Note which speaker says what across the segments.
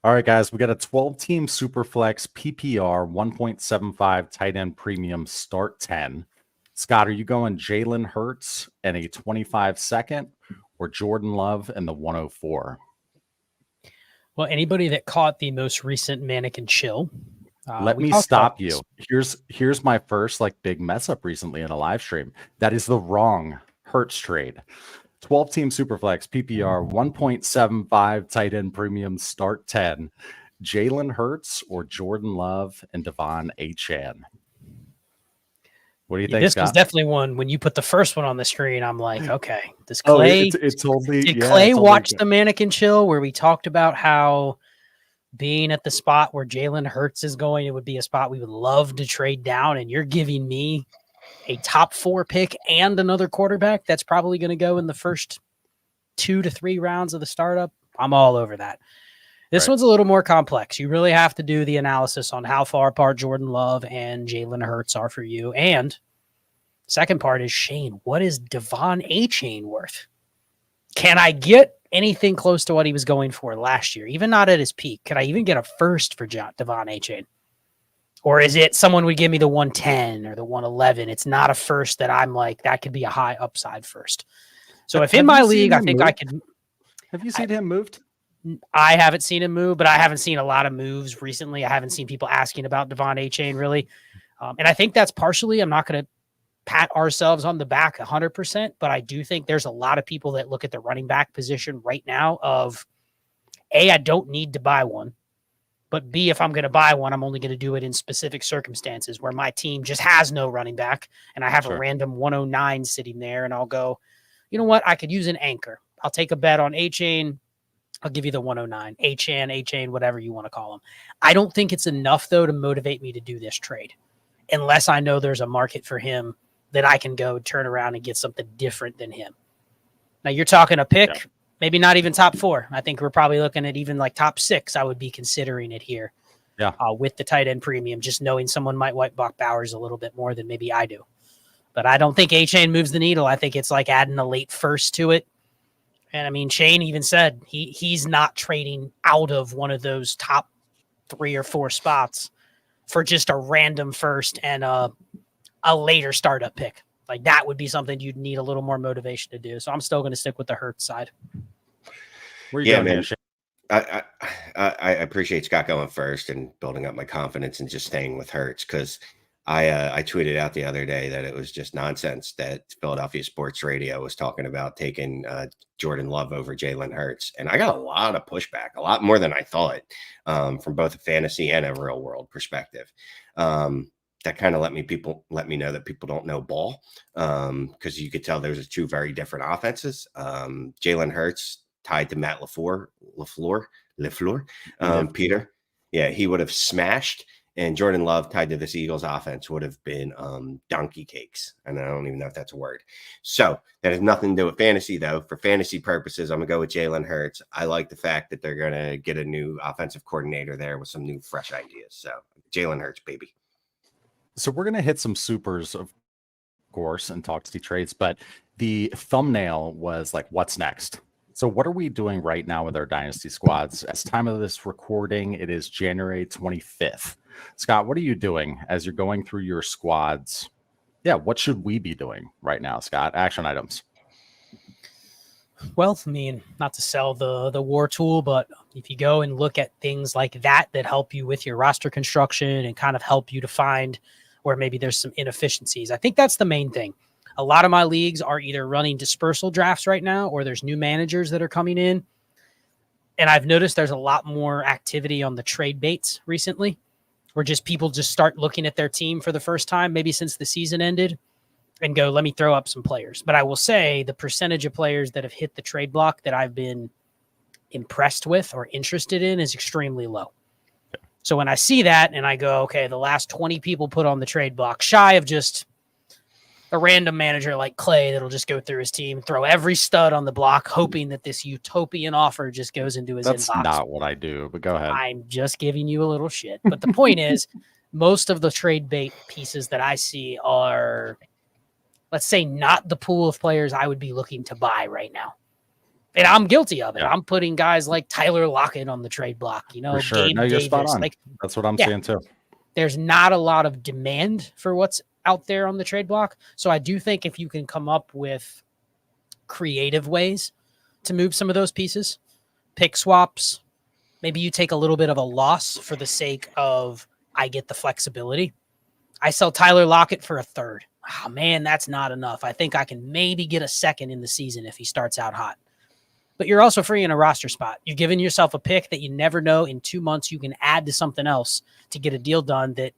Speaker 1: All right, guys, we got a 12-team Superflex PPR 1.75 tight end premium start 10. Scott, are you going Jalen Hurts and a 25 second or Jordan Love and the 104?
Speaker 2: Well, anybody that caught the most recent Mannequin Chill.
Speaker 1: Let me stop you. Here's my first big mess up recently in a live stream. That is the wrong Hurts trade. 12-team Superflex PPR 1.75 tight end premium start 10. Jalen Hurts or Jordan Love and Achane. What do you think,
Speaker 2: This
Speaker 1: Scott?
Speaker 2: was definitely one. When you put the first one on the screen, I'm like, okay, does Clay? Did Clay watch the Mannequin Chill where we talked about how being at the spot where Jalen Hurts is going, it would be a spot we would love to trade down, and you're giving me a top 4 pick and another quarterback that's probably going to go in the first 2 to 3 rounds of the startup. I'm all over that. This one's a little more complex. You really have to do the analysis on how far apart Jordan Love and Jalen Hurts are for you. And second part is, Shane, what is Achane worth? Can I get anything close to what he was going for last year? Even not at his peak. Could I even get a first for Achane? Or is it someone would give me the 110 or the 111? It's not a first that I'm like, that could be a high upside first. So if in my league, I think I could.
Speaker 1: Have you seen him moved?
Speaker 2: I haven't seen him move, but I haven't seen a lot of moves recently. I haven't seen people asking about Achane really. And I think that's partially, I'm not going to pat ourselves on the back 100%, but I do think there's a lot of people that look at the running back position right now of A, I don't need to buy one. But B, if I'm going to buy one, I'm only going to do it in specific circumstances where my team just has no running back and I have a random 109 sitting there, and I'll go, you know what? I could use an anchor. I'll take a bet on Achane. I'll give you the 109. Achane, whatever you want to call him. I don't think it's enough, though, to motivate me to do this trade unless I know there's a market for him that I can go turn around and get something different than him. Now, you're talking a pick. Yeah. Maybe not even top 4. I think we're probably looking at even like top 6. I would be considering it here.
Speaker 1: Yeah.
Speaker 2: With the tight end premium, just knowing someone might wipe Brock Bowers a little bit more than maybe I do. But I don't think Achane moves the needle. I think it's like adding a late first to it. And I mean, Shane even said he's not trading out of one of those top 3 or 4 spots for just a random first and a later startup pick. Like that would be something you'd need a little more motivation to do. So I'm still going to stick with the Hurts side.
Speaker 1: Where are you going, man?
Speaker 3: I appreciate Scott going first and building up my confidence and just staying with Hurts, because I tweeted out the other day that it was just nonsense that Philadelphia Sports Radio was talking about taking Jordan Love over Jalen Hurts. And I got a lot of pushback, a lot more than I thought, from both a fantasy and a real world perspective. That kind of let me know that people don't know ball, because you could tell there's 2 very different offenses. Jalen Hurts tied to Matt LaFleur, Peter. Yeah, he would have smashed. And Jordan Love tied to this Eagles offense would have been donkey cakes. And I don't even know if that's a word. So that has nothing to do with fantasy, though. For fantasy purposes, I'm going to go with Jalen Hurts. I like the fact that they're going to get a new offensive coordinator there with some new, fresh ideas. So Jalen Hurts, baby.
Speaker 1: So we're going to hit some supers, of course, and talk to trades, but the thumbnail was like, what's next? So what are we doing right now with our Dynasty squads? As time of this recording, it is January 25th. Scott, what are you doing as you're going through your squads? Yeah, what should we be doing right now, Scott? Action items.
Speaker 2: Well, I mean, not to sell the war tool, but if you go and look at things like that help you with your roster construction and kind of help you to find where maybe there's some inefficiencies, I think that's the main thing. A lot of my leagues are either running dispersal drafts right now, or there's new managers that are coming in. And I've noticed there's a lot more activity on the trade baits recently, where just people just start looking at their team for the first time, maybe since the season ended, and go, let me throw up some players. But I will say the percentage of players that have hit the trade block that I've been impressed with or interested in is extremely low. So when I see that and I go, okay, the last 20 people put on the trade block, shy of just a random manager like Clay that'll just go through his team, throw every stud on the block, hoping that this utopian offer just goes into his inbox.
Speaker 1: That's not what I do, but go ahead.
Speaker 2: I'm just giving you a little shit. But the point is, most of the trade bait pieces that I see are, let's say, not the pool of players I would be looking to buy right now. And I'm guilty of it. I'm putting guys like Tyler Lockett on the trade block, you know,
Speaker 1: for sure.
Speaker 2: Gabe
Speaker 1: No, you're
Speaker 2: Davis.
Speaker 1: spot on.
Speaker 2: Like,
Speaker 1: that's what I'm saying too.
Speaker 2: There's not a lot of demand for what's out there on the trade block. So I do think if you can come up with creative ways to move some of those pieces, pick swaps, maybe you take a little bit of a loss for the sake of I get the flexibility. I sell Tyler Lockett for a third. Oh, man, that's not enough. I think I can maybe get a second in the season if he starts out hot. But you're also free in a roster spot. You've given yourself a pick that you never know in 2 months you can add to something else to get a deal done. That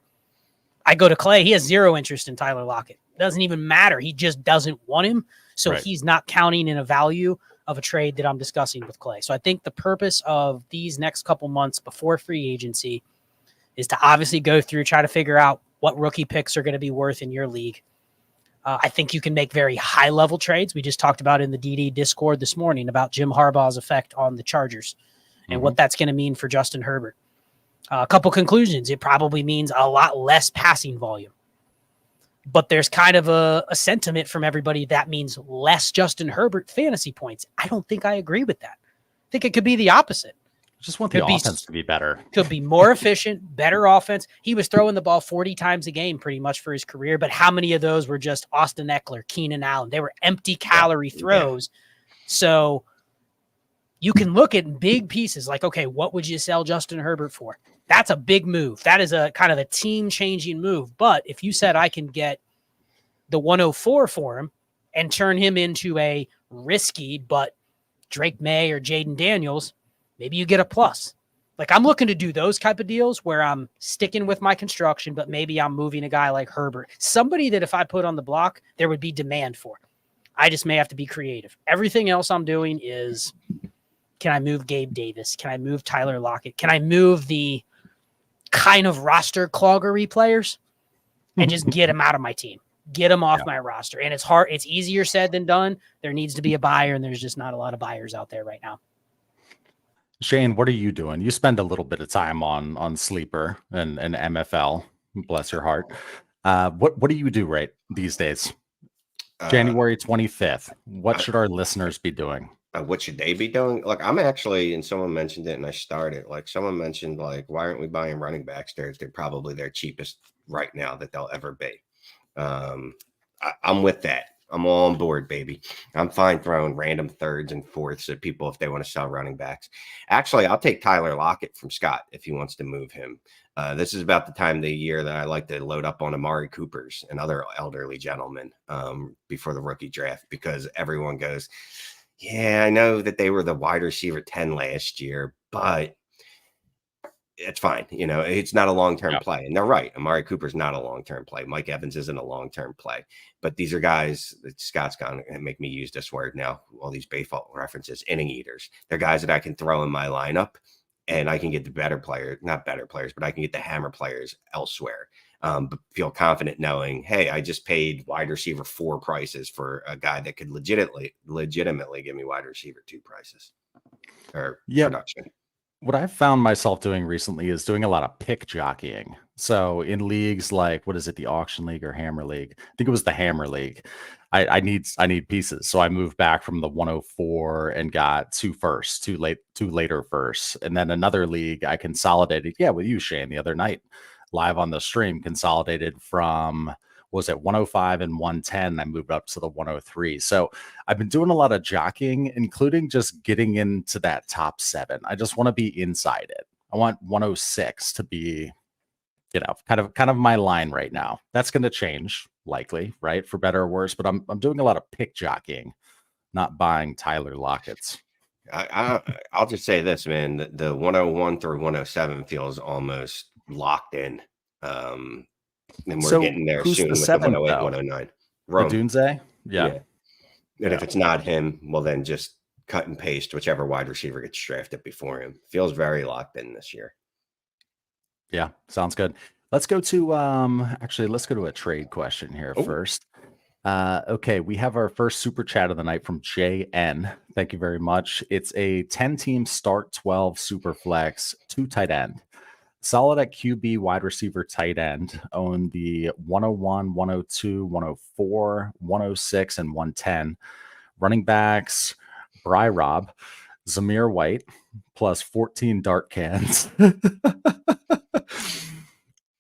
Speaker 2: I go to Clay. He has zero interest in Tyler Lockett. Doesn't even matter. He just doesn't want him. So he's not counting in a value of a trade that I'm discussing with Clay. So I think the purpose of these next couple months before free agency is to obviously go through, try to figure out what rookie picks are going to be worth in your league. I think you can make very high-level trades. We just talked about in the DD Discord this morning about Jim Harbaugh's effect on the Chargers and what that's going to mean for Justin Herbert. A couple conclusions. It probably means a lot less passing volume. But there's kind of a sentiment from everybody that means less Justin Herbert fantasy points. I don't think I agree with that. I think it could be the opposite.
Speaker 1: Just want the offense to be better.
Speaker 2: Could be more efficient, better offense. He was throwing the ball 40 times a game pretty much for his career, but how many of those were just Austin Eckler, Keenan Allen? They were empty calorie throws. So you can look at big pieces like, okay, what would you sell Justin Herbert for? That's a big move. That is a kind of a team-changing move. But if you said I can get the 104 for him and turn him into a risky but Drake May or Jaden Daniels, maybe you get a plus. Like I'm looking to do those type of deals where I'm sticking with my construction, but maybe I'm moving a guy like Herbert, somebody that if I put on the block, there would be demand for. I just may have to be creative. Everything else I'm doing is, can I move Gabe Davis? Can I move Tyler Lockett? Can I move the kind of roster cloggery players and just get them out of my team? Get them off my roster. And it's hard. It's easier said than done. There needs to be a buyer, and there's just not a lot of buyers out there right now.
Speaker 1: Shane, what are you doing? You spend a little bit of time on Sleeper and MFL. Bless your heart. What do you do right these days? January 25th. What should our listeners be doing?
Speaker 3: What should they be doing? Look, I'm actually, and someone mentioned it, and I started. Like someone mentioned, like, why aren't we buying running backs? They're probably their cheapest right now that they'll ever be. I'm with that. I'm all on board, baby. I'm fine throwing random thirds and fourths at people if they want to sell running backs. Actually, I'll take Tyler Lockett from Scott if he wants to move him. This is about the time of the year that I like to load up on Amari Coopers and other elderly gentlemen before the rookie draft, because everyone goes, yeah, I know that they were the wide receiver 10 last year, but it's fine. You know, it's not a long-term play. And they're right. Amari Cooper's not a long-term play. Mike Evans isn't a long-term play. But these are guys that Scott's going to make me use this word now, all these baseball references, inning eaters. They're guys that I can throw in my lineup, and I can get the better players, not better players, but I can get the hammer players elsewhere. But feel confident knowing, hey, I just paid wide receiver 4 prices for a guy that could legitimately give me wide receiver 2 prices or production.
Speaker 1: What I've found myself doing recently is doing a lot of pick jockeying. So in leagues like, what is it, the auction league or hammer league? I think it was the hammer league. I need pieces. So I moved back from the 104 and got 2 firsts, 2 later firsts. And then another league I consolidated. Yeah, with you, Shane, the other night, live on the stream, consolidated from, was it 105 and 110? I moved up to the 103. So I've been doing a lot of jockeying, including just getting into that top 7. I just want to be inside it. I want 106 to be, you know, kind of my line right now. That's going to change likely, right? For better or worse, but I'm doing a lot of pick jockeying, not buying Tyler Lockett's.
Speaker 3: I'll just say this, man, the 101 through 107 feels almost locked in. And we're getting there soon with the 108, 109.
Speaker 1: Dunze? Yeah.
Speaker 3: And if it's not him, well, then just cut and paste whichever wide receiver gets drafted before him. Feels very locked in this year.
Speaker 1: Yeah, sounds good. Let's go to let's go to a trade question here first. Okay, we have our first super chat of the night from JN. Thank you very much. It's a 10-team start 12 super flex, 2 tight end. Solid at QB, wide receiver, tight end. Own the 101, 102, 104, 106, and 110. Running backs, Bry Rob, Zamir White, plus 14 dart cans.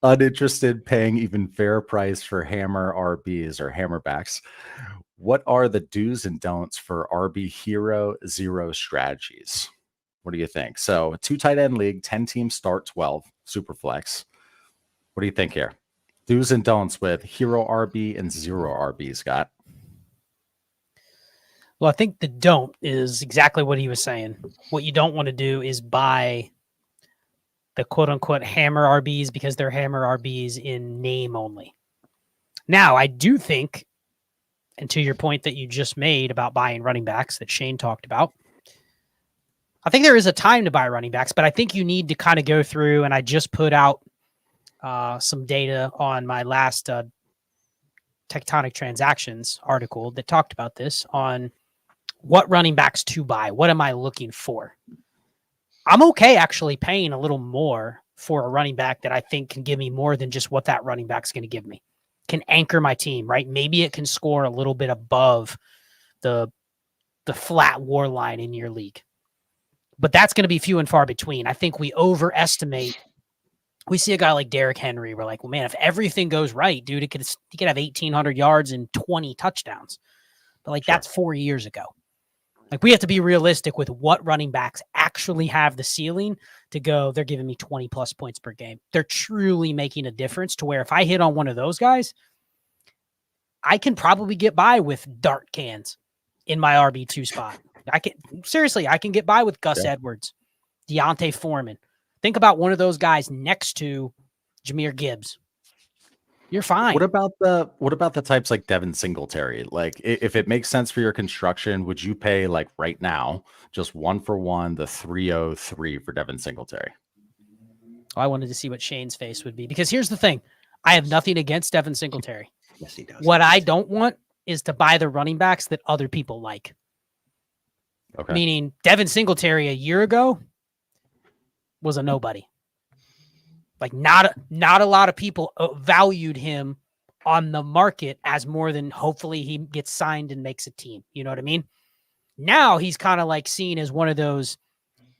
Speaker 1: Uninterested, paying even fair price for hammer RBs or hammerbacks. What are the do's and don'ts for RB Hero Zero strategies? What do you think? So, 2 tight end league, 10 teams start 12, super flex. What do you think here? Do's and don'ts with Hero RB and Zero RB, Scott.
Speaker 2: Well, I think the don't is exactly what he was saying. What you don't want to do is buy the quote-unquote hammer RBs because they're hammer RBs in name only. Now, I do think, and to your point that you just made about buying running backs that Shane talked about, I think there is a time to buy running backs, but I think you need to kind of go through, and I just put out some data on my last Tectonic Transactions article that talked about this on what running backs to buy. What am I looking for? I'm okay actually paying a little more for a running back that I think can give me more than just what that running back's going to give me. Can anchor my team, right? Maybe it can score a little bit above the flat war line in your league. But that's going to be few and far between. I think we overestimate. We see a guy like Derrick Henry. We're like, well, man, if everything goes right, dude, he could have 1,800 yards and 20 touchdowns. But like that's 4 years ago. Like we have to be realistic with what running backs actually have the ceiling to go. They're giving me 20 plus points per game. They're truly making a difference to where if I hit on one of those guys, I can probably get by with dart cans in my RB2 spot. I can get by with Gus Edwards, Deontay Foreman. Think about one of those guys next to Jahmyr Gibbs. You're fine.
Speaker 1: What about the types like Devin Singletary? Like if it makes sense for your construction, would you pay like right now just 1-for-1 the 303 for Devin Singletary?
Speaker 2: I wanted to see what Shane's face would be because here's the thing. I have nothing against Devin Singletary.
Speaker 3: Yes, he does.
Speaker 2: What I don't want is to buy the running backs that other people like. Okay. Meaning Devin Singletary a year ago was a nobody. Like not a lot of people valued him on the market as more than hopefully he gets signed and makes a team. You know what I mean? Now he's kind of like seen as one of those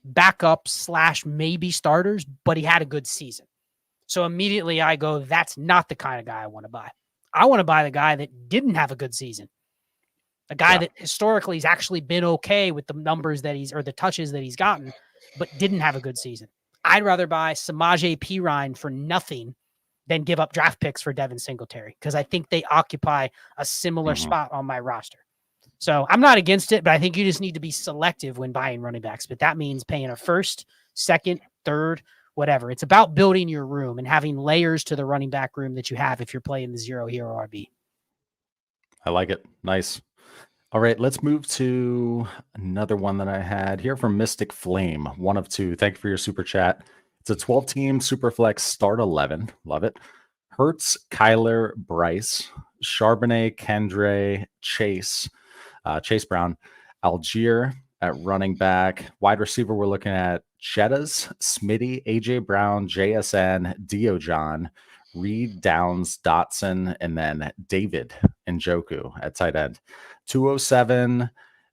Speaker 2: backup / maybe starters, but he had a good season. So immediately I go, that's not the kind of guy I want to buy. I want to buy the guy that didn't have a good season. A guy that historically has actually been okay with the numbers that the touches that he's gotten, but didn't have a good season. I'd rather buy Samaje Perine for nothing than give up draft picks for Devin Singletary because I think they occupy a similar spot on my roster. So I'm not against it, but I think you just need to be selective when buying running backs. But that means paying a first, second, third, whatever. It's about building your room and having layers to the running back room that you have if you're playing the Zero Hero RB.
Speaker 1: I like it. Nice. All right, let's move to another one that I had here from Mystic Flame, 1 of 2. Thank you for your super chat. It's a 12-team Superflex start 11. Love it. Hurts, Kyler, Bryce, Charbonnet, Kendre, Chase Brown, Algier at running back. Wide receiver, we're looking at Jettas, Smitty, AJ Brown, JSN, Diojon, Reed, Downs, Dotson, and then David Njoku at tight end. 207,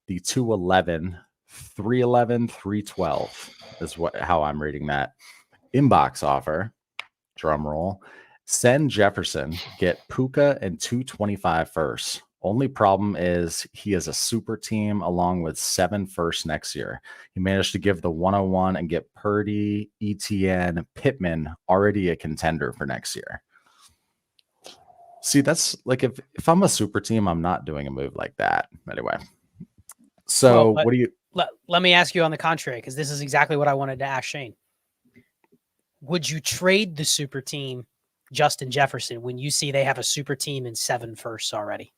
Speaker 1: the 211, 311, 312 is how I'm reading that. Inbox offer, drum roll. Send Jefferson, get Puka and 225 first. Only problem is he is a super team along with 7 firsts next year. He managed to give the 101 and get Purdy, ETN, Pittman, already a contender for next year. See, that's like if I'm a super team, I'm not doing a move like that. Anyway. So what do you
Speaker 2: let me ask you on the contrary, because this is exactly what I wanted to ask Shane. Would you trade the super team Justin Jefferson when you see they have a super team in 7 firsts already?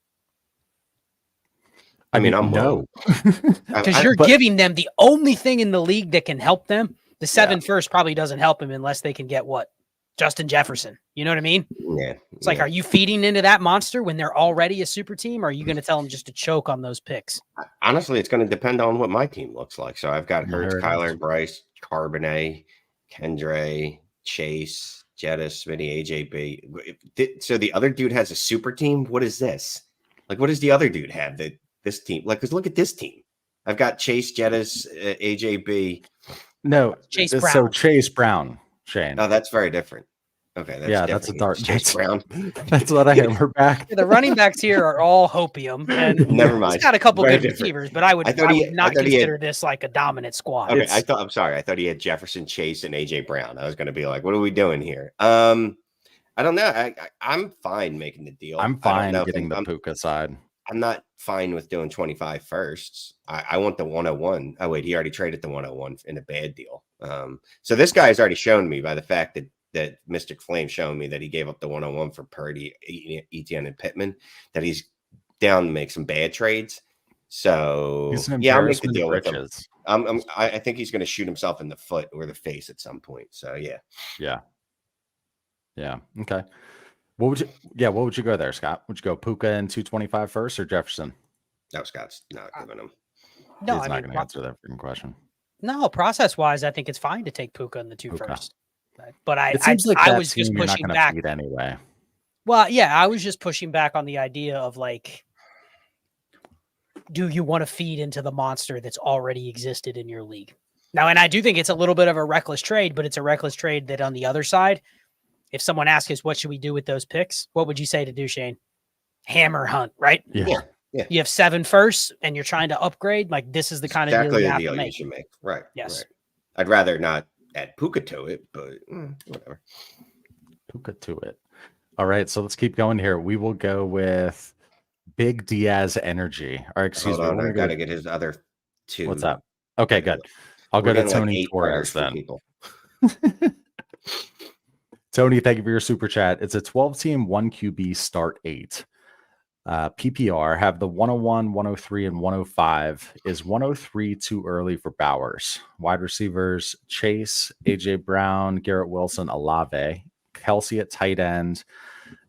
Speaker 3: I mean, I'm
Speaker 1: no.
Speaker 2: Because you're giving them the only thing in the league that can help them. The 7 first probably doesn't help them unless they can get what? Justin Jefferson. You know what I mean?
Speaker 3: Yeah.
Speaker 2: It's like, are you feeding into that monster when they're already a super team? Or are you going to tell them just to choke on those picks?
Speaker 3: Honestly, it's going to depend on what my team looks like. So I've got Hurts, Kyler, Bryce, Charbonnet, Kendre, Chase, Jettis, Smitty, AJB. So the other dude has a super team. What is this? Like, what does the other dude have that this team? Like, because look at this team. I've got Chase, Jettis, AJB.
Speaker 1: No,
Speaker 2: Chase Brown.
Speaker 1: So Chase Brown, Shane.
Speaker 3: Oh, that's very different. Okay,
Speaker 1: that's a dark
Speaker 3: Chase Brown.
Speaker 1: That's what I am. We're back.
Speaker 2: The running backs here are all hopium, and
Speaker 3: never mind.
Speaker 2: He's got a couple good receivers, but I would not consider this like a dominant squad.
Speaker 3: Okay, I'm sorry. I thought he had Jefferson, Chase, and AJ Brown. I was going to be like, what are we doing here? I don't know. I'm fine making the deal.
Speaker 1: I'm fine getting the Puka side.
Speaker 3: I'm not fine with doing 25 firsts. I want the 101. Oh, wait, he already traded the 101 in a bad deal. So this guy has already shown me by the fact that Mystic Flame showing me that he gave up the 101 for Purdy, Etienne, and Pittman, that he's down to make some bad trades. So yeah, I'll make the deal with him. I think he's going to shoot himself in the foot or the face at some point. So yeah.
Speaker 1: Okay. What would you go there, Scott? Would you go Puka and 225 first or Jefferson?
Speaker 3: No, Scott's not giving him.
Speaker 2: No,
Speaker 1: he's not going to answer that freaking question.
Speaker 2: No, process wise, I think it's fine to take Puka in the two first. But I was just pushing back
Speaker 1: anyway.
Speaker 2: Well, yeah, I was just pushing back on the idea of like, do you want to feed into the monster that's already existed in your league? Now, and I do think it's a little bit of a reckless trade, but it's a reckless trade that on the other side, if someone asks us, what should we do with those picks? What would you say to do, Shane? Hammer hunt, right?
Speaker 3: Yeah.
Speaker 2: You have 7 firsts and you're trying to upgrade. Like, this is the kind of deal you have to make.
Speaker 3: You should make. Right.
Speaker 2: Yes.
Speaker 3: Right. I'd rather not add Puka to it, but whatever.
Speaker 1: Puka to it. All right. So let's keep going here. We will go with Big Diaz Energy. Or excuse me.
Speaker 3: I got to get his other 2.
Speaker 1: What's up? Okay, good. I'll go to Tony Torres then. Tony, thank you for your super chat. It's a 12-team 1 QB start 8. PPR have the 101, 103, and 105. Is 103 too early for Bowers? Wide receivers, Chase, AJ Brown, Garrett Wilson, Olave, Kelsey at tight end,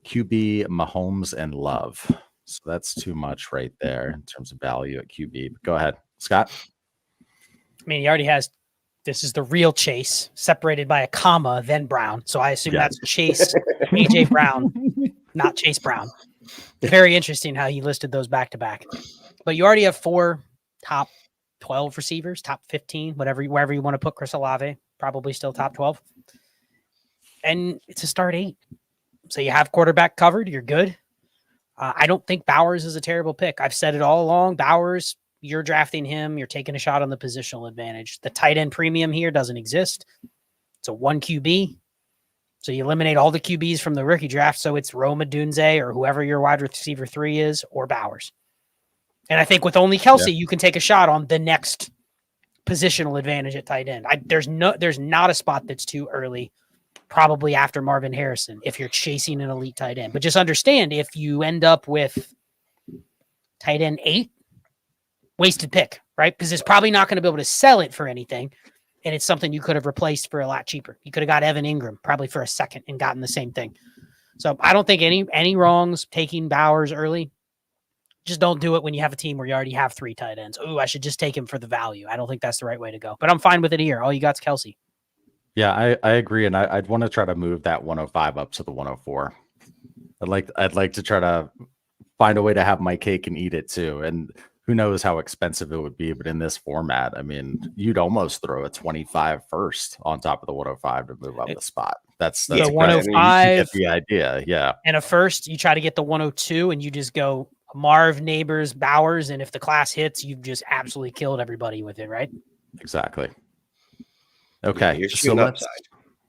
Speaker 1: QB, Mahomes, and Love. So that's too much right there in terms of value at QB. But go ahead, Scott.
Speaker 2: I mean, he already has. This is the real Chase, separated by a comma, then Brown. So I assume that's Chase, AJ Brown, not Chase Brown. Very interesting how he listed those back to back. But you already have 4 top 12 receivers, top 15, wherever you want to put Chris Olave, probably still top 12. And it's a start 8. So you have quarterback covered. You're good. I don't think Bowers is a terrible pick. I've said it all along. Bowers, you're drafting him. You're taking a shot on the positional advantage. The tight end premium here doesn't exist. It's a 1 QB. So you eliminate all the QBs from the rookie draft. So it's Roma Dunze or whoever your wide receiver 3 is, or Bowers. And I think with only Kelsey, you can take a shot on the next positional advantage at tight end. There's not a spot that's too early, probably after Marvin Harrison, if you're chasing an elite tight end. But just understand, if you end up with tight end 8, wasted pick, right? Because it's probably not going to be able to sell it for anything. And it's something you could have replaced for a lot cheaper. You could have got Evan Ingram probably for a second and gotten the same thing. So I don't think any wrongs taking Bowers early. Just don't do it when you have a team where you already have 3 tight ends. Oh, I should just take him for the value. I don't think that's the right way to go. But I'm fine with it here. All you got's Kelsey.
Speaker 1: Yeah, I agree. And I'd want to try to move that 105 up to the 104. I'd like to try to find a way to have my cake and eat it too. And who knows how expensive it would be, but in this format, I mean, you'd almost throw a 25 first on top of the 105 to move up the spot. That's
Speaker 2: 105.
Speaker 1: I mean, you get the idea, yeah.
Speaker 2: And a first, you try to get the 102, and you just go Marv, Neighbors, Bowers, and if the class hits, you've just absolutely killed everybody with it, right?
Speaker 1: Exactly. Okay,
Speaker 3: you're shooting upside.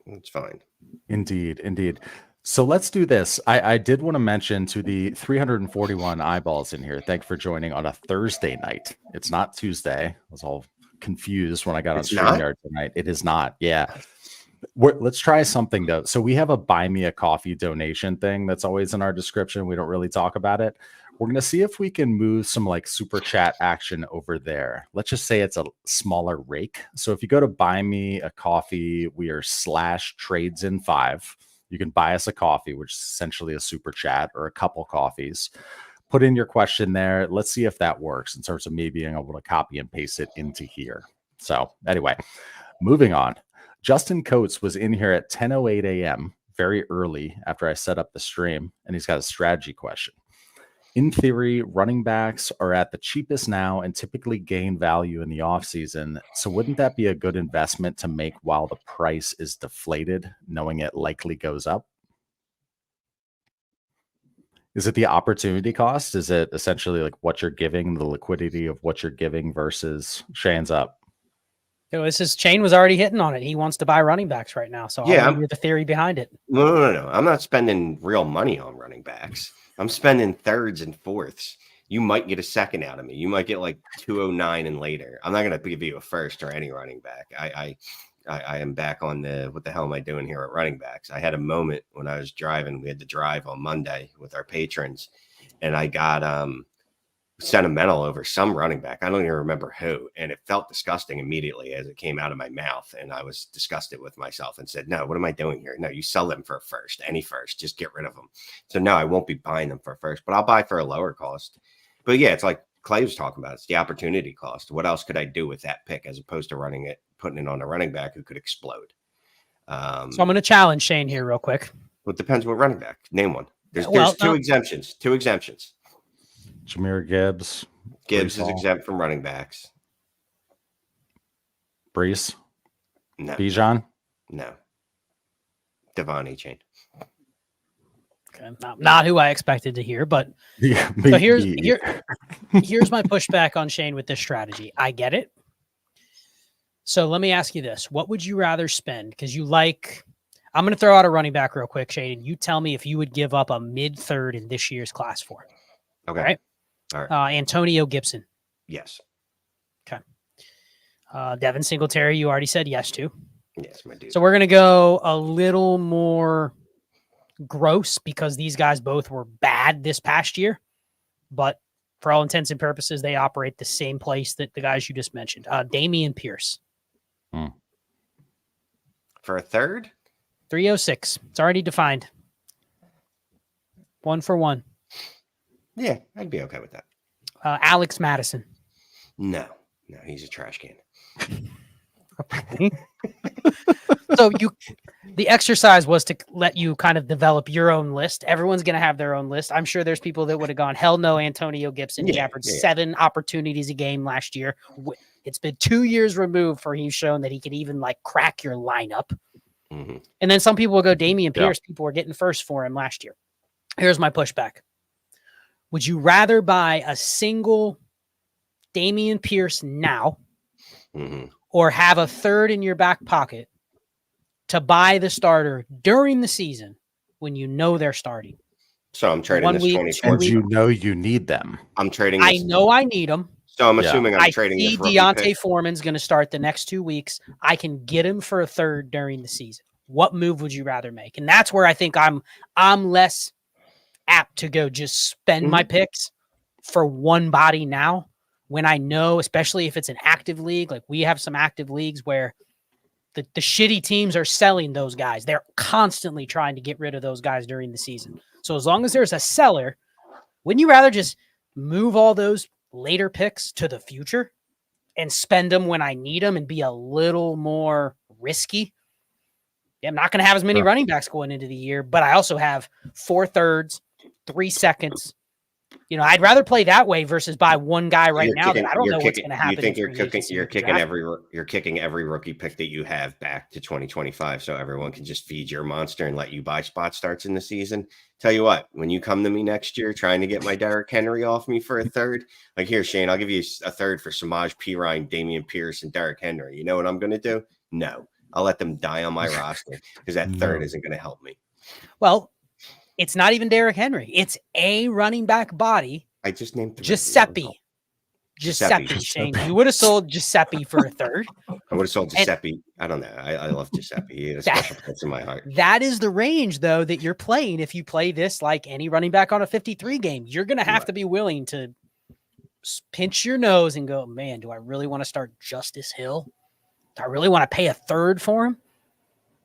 Speaker 3: It's fine.
Speaker 1: Indeed. So let's do this. I did want to mention to the 341 eyeballs in here, thanks for joining on a Thursday night. It's not Tuesday. I was all confused when I got on StreamYard tonight. It is not. Yeah. Let's try something though. So we have a buy me a coffee donation thing that's always in our description. We don't really talk about it. We're going to see if we can move some like super chat action over there. Let's just say it's a smaller rake. So if you go to buy me a coffee, we are /trades-in-5. You can buy us a coffee, which is essentially a super chat or a couple coffees. Put in your question there. Let's see if that works in terms of me being able to copy and paste it into here. So anyway, moving on. Justin Coates was in here at 10:08 a.m., very early after I set up the stream, and he's got a strategy question. in theory, running backs are at the cheapest now and typically gain value in the offseason. So wouldn't that be a good investment to make while the price is deflated, knowing it likely goes up? Is it the opportunity cost? Is it essentially like what you're giving, the liquidity of what you're giving versus Shane's up?
Speaker 2: This is Shane was already hitting on it. He wants to buy running backs right now. So I'll give you the theory behind it.
Speaker 3: No. I'm not spending real money on running backs. I'm spending thirds and fourths. You might get a second out of me. You might get like 209 and later. I'm not going to give you a first or any running back. I am back on the what the hell am I doing here at running backs? I had a moment when I was driving. We had to drive on Monday with our patrons, and I got sentimental over some running back. I don't even remember who, and it felt disgusting immediately as it came out of my mouth, and I was disgusted with myself and said, no, what am I doing here? No, you sell them for a first, any first, just get rid of them. So no, I won't be buying them for a first, but I'll buy for a lower cost. But yeah, it's like Clay was talking about, it's the opportunity cost. What else could I do with that pick as opposed to putting it on a running back who could explode? So
Speaker 2: I'm going to challenge Shane here real quick.
Speaker 3: Well, it depends what running back. Name one. There's two exemptions.
Speaker 1: Jahmyr Gibbs.
Speaker 3: Gibbs is exempt from running backs.
Speaker 1: Bryce?
Speaker 3: No.
Speaker 1: Bijan?
Speaker 3: No. Achane.
Speaker 2: Okay, not who I expected to hear, but
Speaker 1: yeah,
Speaker 2: so here's my pushback on Shane with this strategy. I get it. So let me ask you this. What would you rather spend? Because I'm going to throw out a running back real quick, Shane, and you tell me if you would give up a mid-third in this year's class 4.
Speaker 3: Okay.
Speaker 2: All right. Antonio Gibson.
Speaker 3: Yes.
Speaker 2: Okay. Devin Singletary, you already said yes to.
Speaker 3: Yes, my dude.
Speaker 2: So we're going to go a little more gross because these guys both were bad this past year, but for all intents and purposes, they operate the same place that the guys you just mentioned. Dameon Pierce.
Speaker 3: For a third?
Speaker 2: 306. It's already defined. 1 for 1.
Speaker 3: Yeah, I'd be okay with that.
Speaker 2: Alex Madison.
Speaker 3: No, he's a trash can.
Speaker 2: Okay. So the exercise was to let you kind of develop your own list. Everyone's going to have their own list. I'm sure there's people that would have gone, hell no, Antonio Gibson. He averaged 7 opportunities a game last year. It's been 2 years removed for he's shown that he could even like crack your lineup. Mm-hmm. And then some people will go Dameon Pierce. People were getting first for him last year. Here's my pushback. Would you rather buy a single Dameon Pierce now or have a third in your back pocket to buy the starter during the season when you know they're starting?
Speaker 3: So I'm trading this 24.
Speaker 1: And you know you need them.
Speaker 3: I'm trading
Speaker 2: this. I know I need them.
Speaker 3: So I'm assuming I'm trading this.
Speaker 2: I see Deontay Foreman's going to start the next 2 weeks. I can get him for a third during the season. What move would you rather make? And that's where I think I'm less apt to go just spend my picks for one body now when I know, especially if it's an active league, like we have some active leagues where the shitty teams are selling those guys. They're constantly trying to get rid of those guys during the season. So as long as there's a seller, wouldn't you rather just move all those later picks to the future and spend them when I need them and be a little more risky? Yeah, I'm not going to have as many running backs going into the year, but I also have 4 thirds, 3 seconds. I'd rather play that way versus buy one guy now that I don't know what's going to happen.
Speaker 3: You think you're kicking every rookie pick that you have back to 2025 so everyone can just feed your monster and let you buy spot starts in the season? Tell you what, when you come to me next year trying to get my Derrick Henry off me for a third, like here, Shane, I'll give you a third for Samaj P. Ryan, Dameon Pierce, and Derrick Henry. You know what I'm going to do? No, I'll let them die on my roster because that third isn't going to help me.
Speaker 2: Well, it's not even Derrick Henry. It's a running back body.
Speaker 3: I just named
Speaker 2: Giuseppe, Shane. You would have sold Giuseppe for a third.
Speaker 3: I would have sold Giuseppe. I don't know. I love Giuseppe. He has a special place in my heart.
Speaker 2: That is the range, though, that you're playing. If you play this like any running back on a 53 game, you're going to have to be willing to pinch your nose and go, man, do I really want to start Justice Hill? Do I really want to pay a third for him?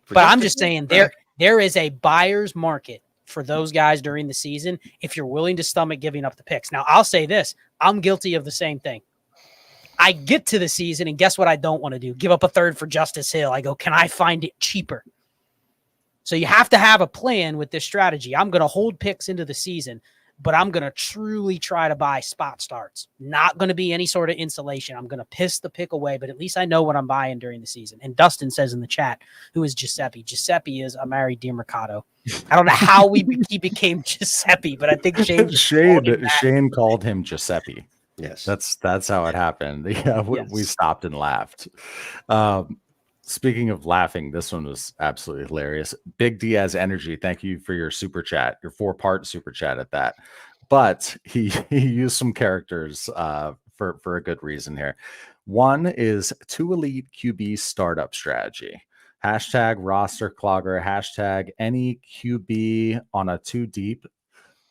Speaker 2: But I'm just saying there is a buyer's market for those guys during the season if you're willing to stomach giving up the picks. Now, I'll say this. I'm guilty of the same thing. I get to the season, and guess what I don't want to do? Give up a third for Justice Hill. I go, can I find it cheaper? So you have to have a plan with this strategy. I'm going to hold picks into the season. but I'm going to truly try to buy spot starts. Not going to be any sort of insulation. I'm going to piss the pick away, but at least I know what I'm buying during the season. And Dustin says in the chat, who is Giuseppe? Giuseppe is Amari DiMercato. I don't know how he became Giuseppe, but I think
Speaker 1: Shane called him Giuseppe.
Speaker 3: Yes.
Speaker 1: That's how it happened. Yeah, we stopped and laughed. Speaking of laughing, this one was absolutely hilarious. Big Diaz Energy, thank you for your super chat, your 4-part super chat at that. But he used some characters for a good reason here. One is 2 elite QB startup strategy. Hashtag roster clogger, hashtag any QB on a 2 deep,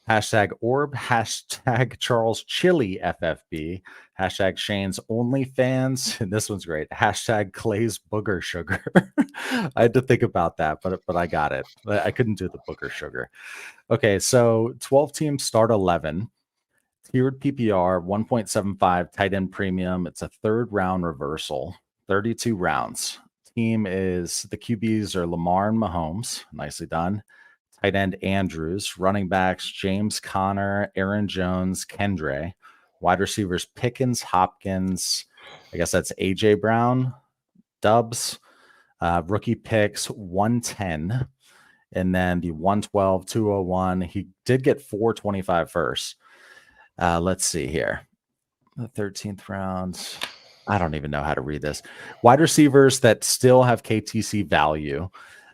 Speaker 1: hashtag orb, hashtag Charles Chili FFB, hashtag Shane's OnlyFans, and this one's great, hashtag Clay's Booger Sugar. I had to think about that, but I got it. I couldn't do the Booger Sugar. Okay, so 12 team start 11, tiered PPR, 1.75 tight end premium. It's a 3rd round reversal, 32 rounds. Team is, the QBs are Lamar and Mahomes. Nicely done. Tight end Andrews, running backs James Conner, Aaron Jones, Kendre, wide receivers Pickens, Hopkins, I guess that's AJ Brown, Dubs, rookie picks 110, and then the 112, 201. He did get 425 first. Let's see here. The 13th round. I don't even know how to read this. Wide receivers that still have KTC value.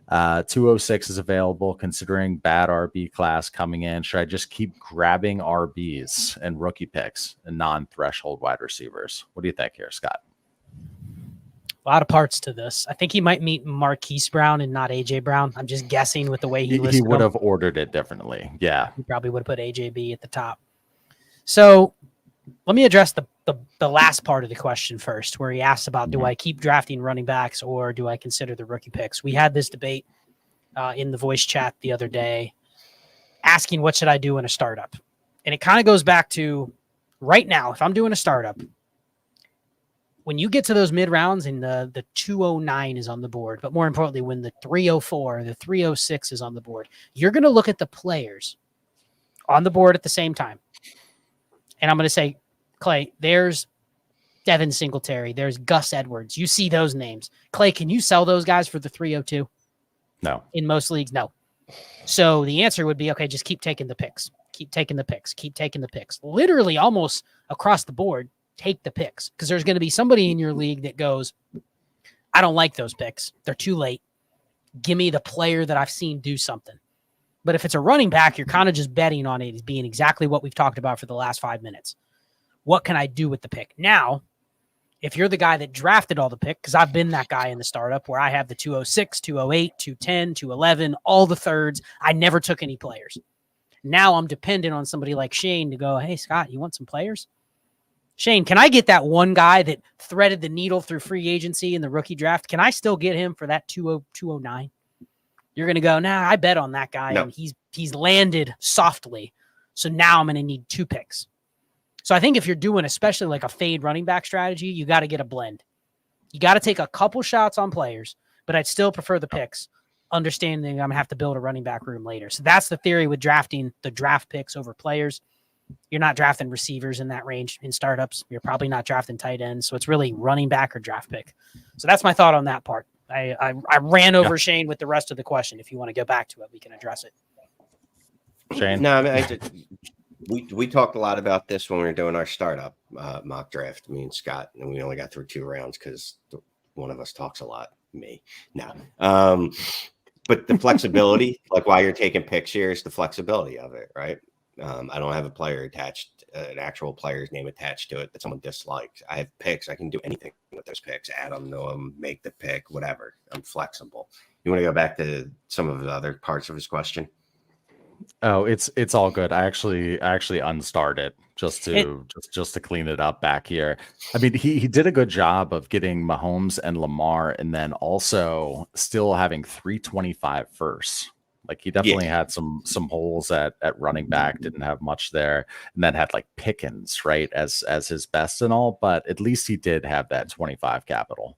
Speaker 1: 206 is available considering bad RB class coming in. Should I just keep grabbing RBs and rookie picks and non-threshold wide receivers? What do you think here, Scott?
Speaker 2: A lot of parts to this. I think he might meet Marquise Brown and not AJ Brown. I'm just guessing with the way he listed
Speaker 1: would have ordered it differently. Yeah.
Speaker 2: He probably would have put AJB at the top. So let me address the last part of the question first, where he asked about, do I keep drafting running backs or do I consider the rookie picks? We had this debate in the voice chat the other day, asking what should I do in a startup? And it kind of goes back to right now, if I'm doing a startup, when you get to those mid rounds and the 209 is on the board, but more importantly, when the 304, the 306 is on the board, you're going to look at the players on the board at the same time. And I'm going to say, Clay, there's Devin Singletary. There's Gus Edwards. You see those names. Clay, can you sell those guys for the 302?
Speaker 1: No.
Speaker 2: In most leagues, no. So the answer would be, okay, just keep taking the picks. Keep taking the picks. Keep taking the picks. Literally almost across the board, take the picks. Because there's going to be somebody in your league that goes, I don't like those picks. They're too late. Give me the player that I've seen do something. But if it's a running back, you're kind of just betting on it as being exactly what we've talked about for the last 5 minutes. What can I do with the pick? Now, if you're the guy that drafted all the pick, because I've been that guy in the startup where I have the 206, 208, 210, 211, all the thirds. I never took any players. Now I'm dependent on somebody like Shane to go, hey, Scott, you want some players? Shane, can I get that one guy that threaded the needle through free agency in the rookie draft? Can I still get him for that 209? You're going to go, nah, I bet on that guy, and he's landed softly. So now I'm going to need 2 picks. So I think if you're doing especially like a fade running back strategy, you got to get a blend. You got to take a couple shots on players, but I'd still prefer the picks, understanding I'm going to have to build a running back room later. So that's the theory with drafting the draft picks over players. You're not drafting receivers in that range in startups. You're probably not drafting tight ends. So it's really running back or draft pick. So that's my thought on that part. I ran over Shane with the rest of the question. If you want to go back to it, we can address it.
Speaker 3: Shane? No, I mean, we talked a lot about this when we were doing our startup mock draft, me and Scott, and we only got through 2 rounds because one of us talks a lot, me. No. But the flexibility, like while you're taking picks here, is the flexibility of it, right? I don't have a player attached, an actual player's name attached to it that someone dislikes. I have picks. I can do anything with those picks, add them to them, make the pick, whatever. I'm flexible. You want to go back to some of the other parts of his question?
Speaker 1: Oh, it's all good. I actually unstarred it just to clean it up back here. I mean, he did a good job of getting Mahomes and Lamar, and then also still having 325 first. Like he definitely had some holes at running back, didn't have much there, and then had like Pickens, right, as his best and all, but at least he did have that 25 capital.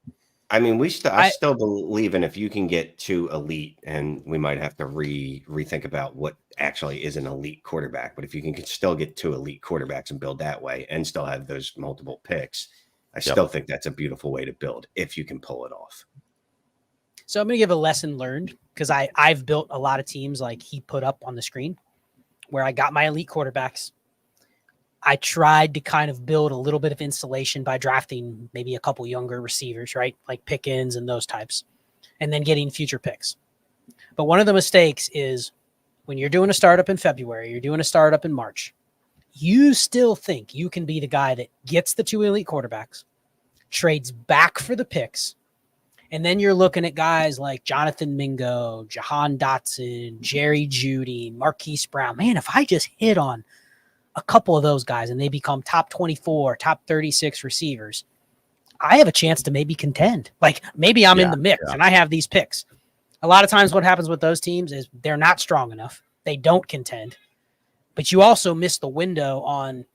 Speaker 3: I mean, I still believe in if you can get to elite, and we might have to rethink about what actually is an elite quarterback. But if you can still get to elite quarterbacks and build that way, and still have those multiple picks, I still think that's a beautiful way to build if you can pull it off.
Speaker 2: So I'm going to give a lesson learned, because I've built a lot of teams like he put up on the screen, where I got my elite quarterbacks. I tried to kind of build a little bit of insulation by drafting maybe a couple younger receivers, right? Like Pickens and those types, and then getting future picks. But one of the mistakes is when you're doing a startup in February, you're doing a startup in March, you still think you can be the guy that gets the 2 elite quarterbacks, trades back for the picks, and then you're looking at guys like Jonathan Mingo, Jahan Dotson, Jerry Jeudy, Marquise Brown. Man, if I just hit on a couple of those guys and they become top 24, top 36 receivers, I have a chance to maybe contend. Like maybe I'm in the mix and I have these picks. A lot of times what happens with those teams is they're not strong enough. They don't contend, but you also miss the window on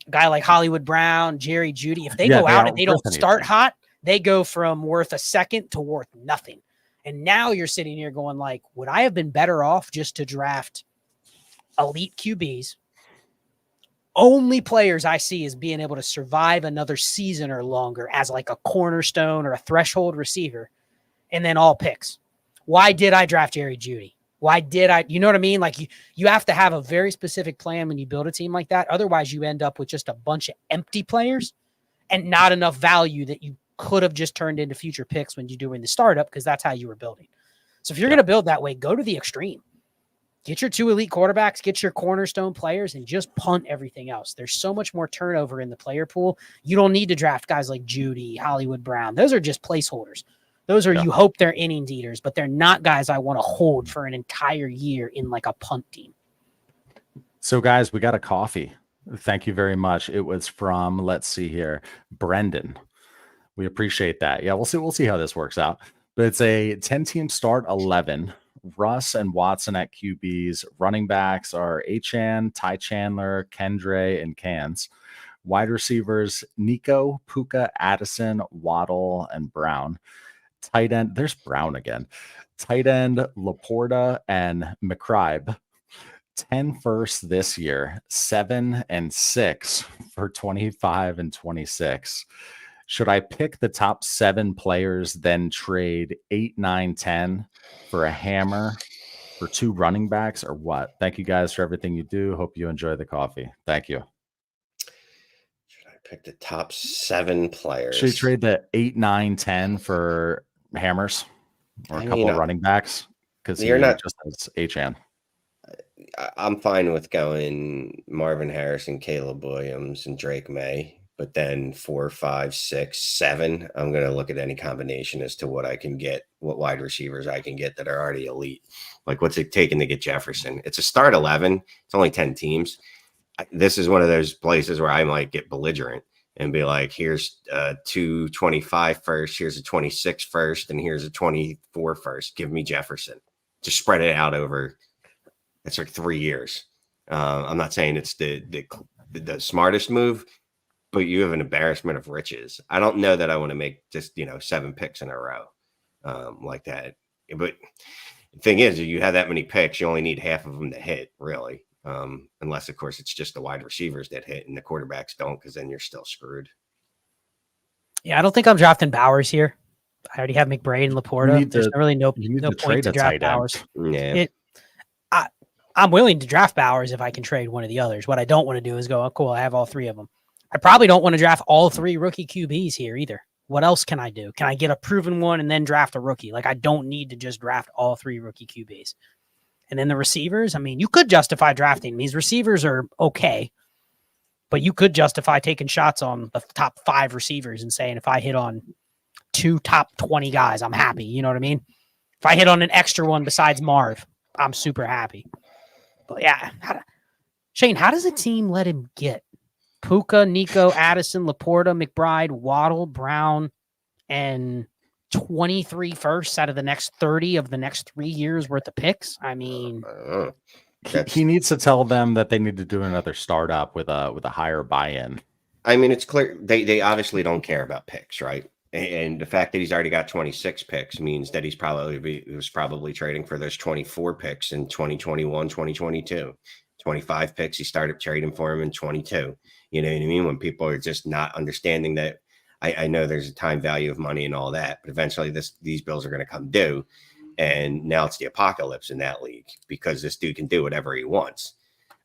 Speaker 2: a guy like Hollywood Brown, Jerry Jeudy. If they go out and they don't start hot, they go from worth a second to worth nothing. And now you're sitting here going like, would I have been better off just to draft elite QBs? Only players I see is being able to survive another season or longer as like a cornerstone or a threshold receiver, and then all picks. Why did I draft Jerry Jeudy? Why did I? You know what I mean? Like you have to have a very specific plan when you build a team like that. Otherwise, you end up with just a bunch of empty players and not enough value that you could have just turned into future picks when you're doing the startup, because that's how you were building. So if you're going to build that way, go to the extreme. Get your 2 elite quarterbacks, get your cornerstone players, and just punt everything else. There's so much more turnover in the player pool. You don't need to draft guys like Jeudy, Hollywood Brown. Those are just placeholders. Those are, you hope they're innings eaters, but they're not guys I want to hold for an entire year in like a punt team.
Speaker 1: So guys, we got a coffee. Thank you very much. It was from, let's see here, Brendan. We appreciate that. Yeah, we'll see how this works out. But it's a 10-team start 11. Russ and Watson at QBs. Running backs are Achane, Ty Chandler, Kendre, and Cans. Wide receivers, Nico, Puka, Addison, Waddle, and Brown. Tight end, there's Brown again. Tight end, Laporta and McCribe. 10 firsts this year, 7 and 6 for 25 and 26. Should I pick the top 7 players, then trade 8, 9, 10 for a hammer for 2 running backs, or what? Thank you guys for everything you do. Hope you enjoy the coffee. Thank you.
Speaker 3: Should I pick the top 7 players?
Speaker 1: Should we trade the 8, 9, 10 for hammers or a couple of running backs? Because you're not just as Achane.
Speaker 3: I'm fine with going Marvin Harrison, Caleb Williams, and Drake May. But then 4, 5, 6, 7, I'm going to look at any combination as to what I can get, what wide receivers I can get that are already elite. Like what's it taking to get Jefferson? It's a start 11. It's only 10 teams. This is one of those places where I might get belligerent and be like, here's 2 25 first, here's a 26 first, and here's a 24 first. Give me Jefferson. Just spread it out over, it's like 3 years. I'm not saying it's the smartest move, but you have an embarrassment of riches. I don't know that I want to make just, 7 picks in a row like that. But the thing is, you have that many picks, you only need half of them to hit, really. Unless, of course, it's just the wide receivers that hit and the quarterbacks don't, because then you're still screwed.
Speaker 2: Yeah, I don't think I'm drafting Bowers here. I already have McBride and Laporta. There's really no point to draft Bowers.
Speaker 3: Yeah.
Speaker 2: I'm willing to draft Bowers if I can trade one of the others. What I don't want to do is go, oh, cool, I have all 3 of them. I probably don't want to draft all 3 rookie QBs here either. What else can I do? Can I get a proven one and then draft a rookie? Like, I don't need to just draft all 3 rookie QBs. And then the receivers, I mean, you could justify drafting. These receivers are okay, but you could justify taking shots on the top 5 receivers and saying, if I hit on 2 top 20 guys, I'm happy. You know what I mean? If I hit on an extra one besides Marv, I'm super happy. But yeah, Shane, how does a team let him get Puka, Nico, Addison, Laporta, McBride, Waddle, Brown, and 23 firsts out of the next 30 of the next 3 years worth of picks? I mean,
Speaker 1: he needs to tell them that they need to do another startup with a higher buy-in.
Speaker 3: I mean, it's clear they obviously don't care about picks, right? And the fact that he's already got 26 picks means that he was probably trading for those 24 picks in 2021, 2022. 25 picks, he started trading for him in 22. You know what I mean? When people are just not understanding that, I know there's a time value of money and all that, but eventually these bills are going to come due. And now it's the apocalypse in that league because this dude can do whatever he wants.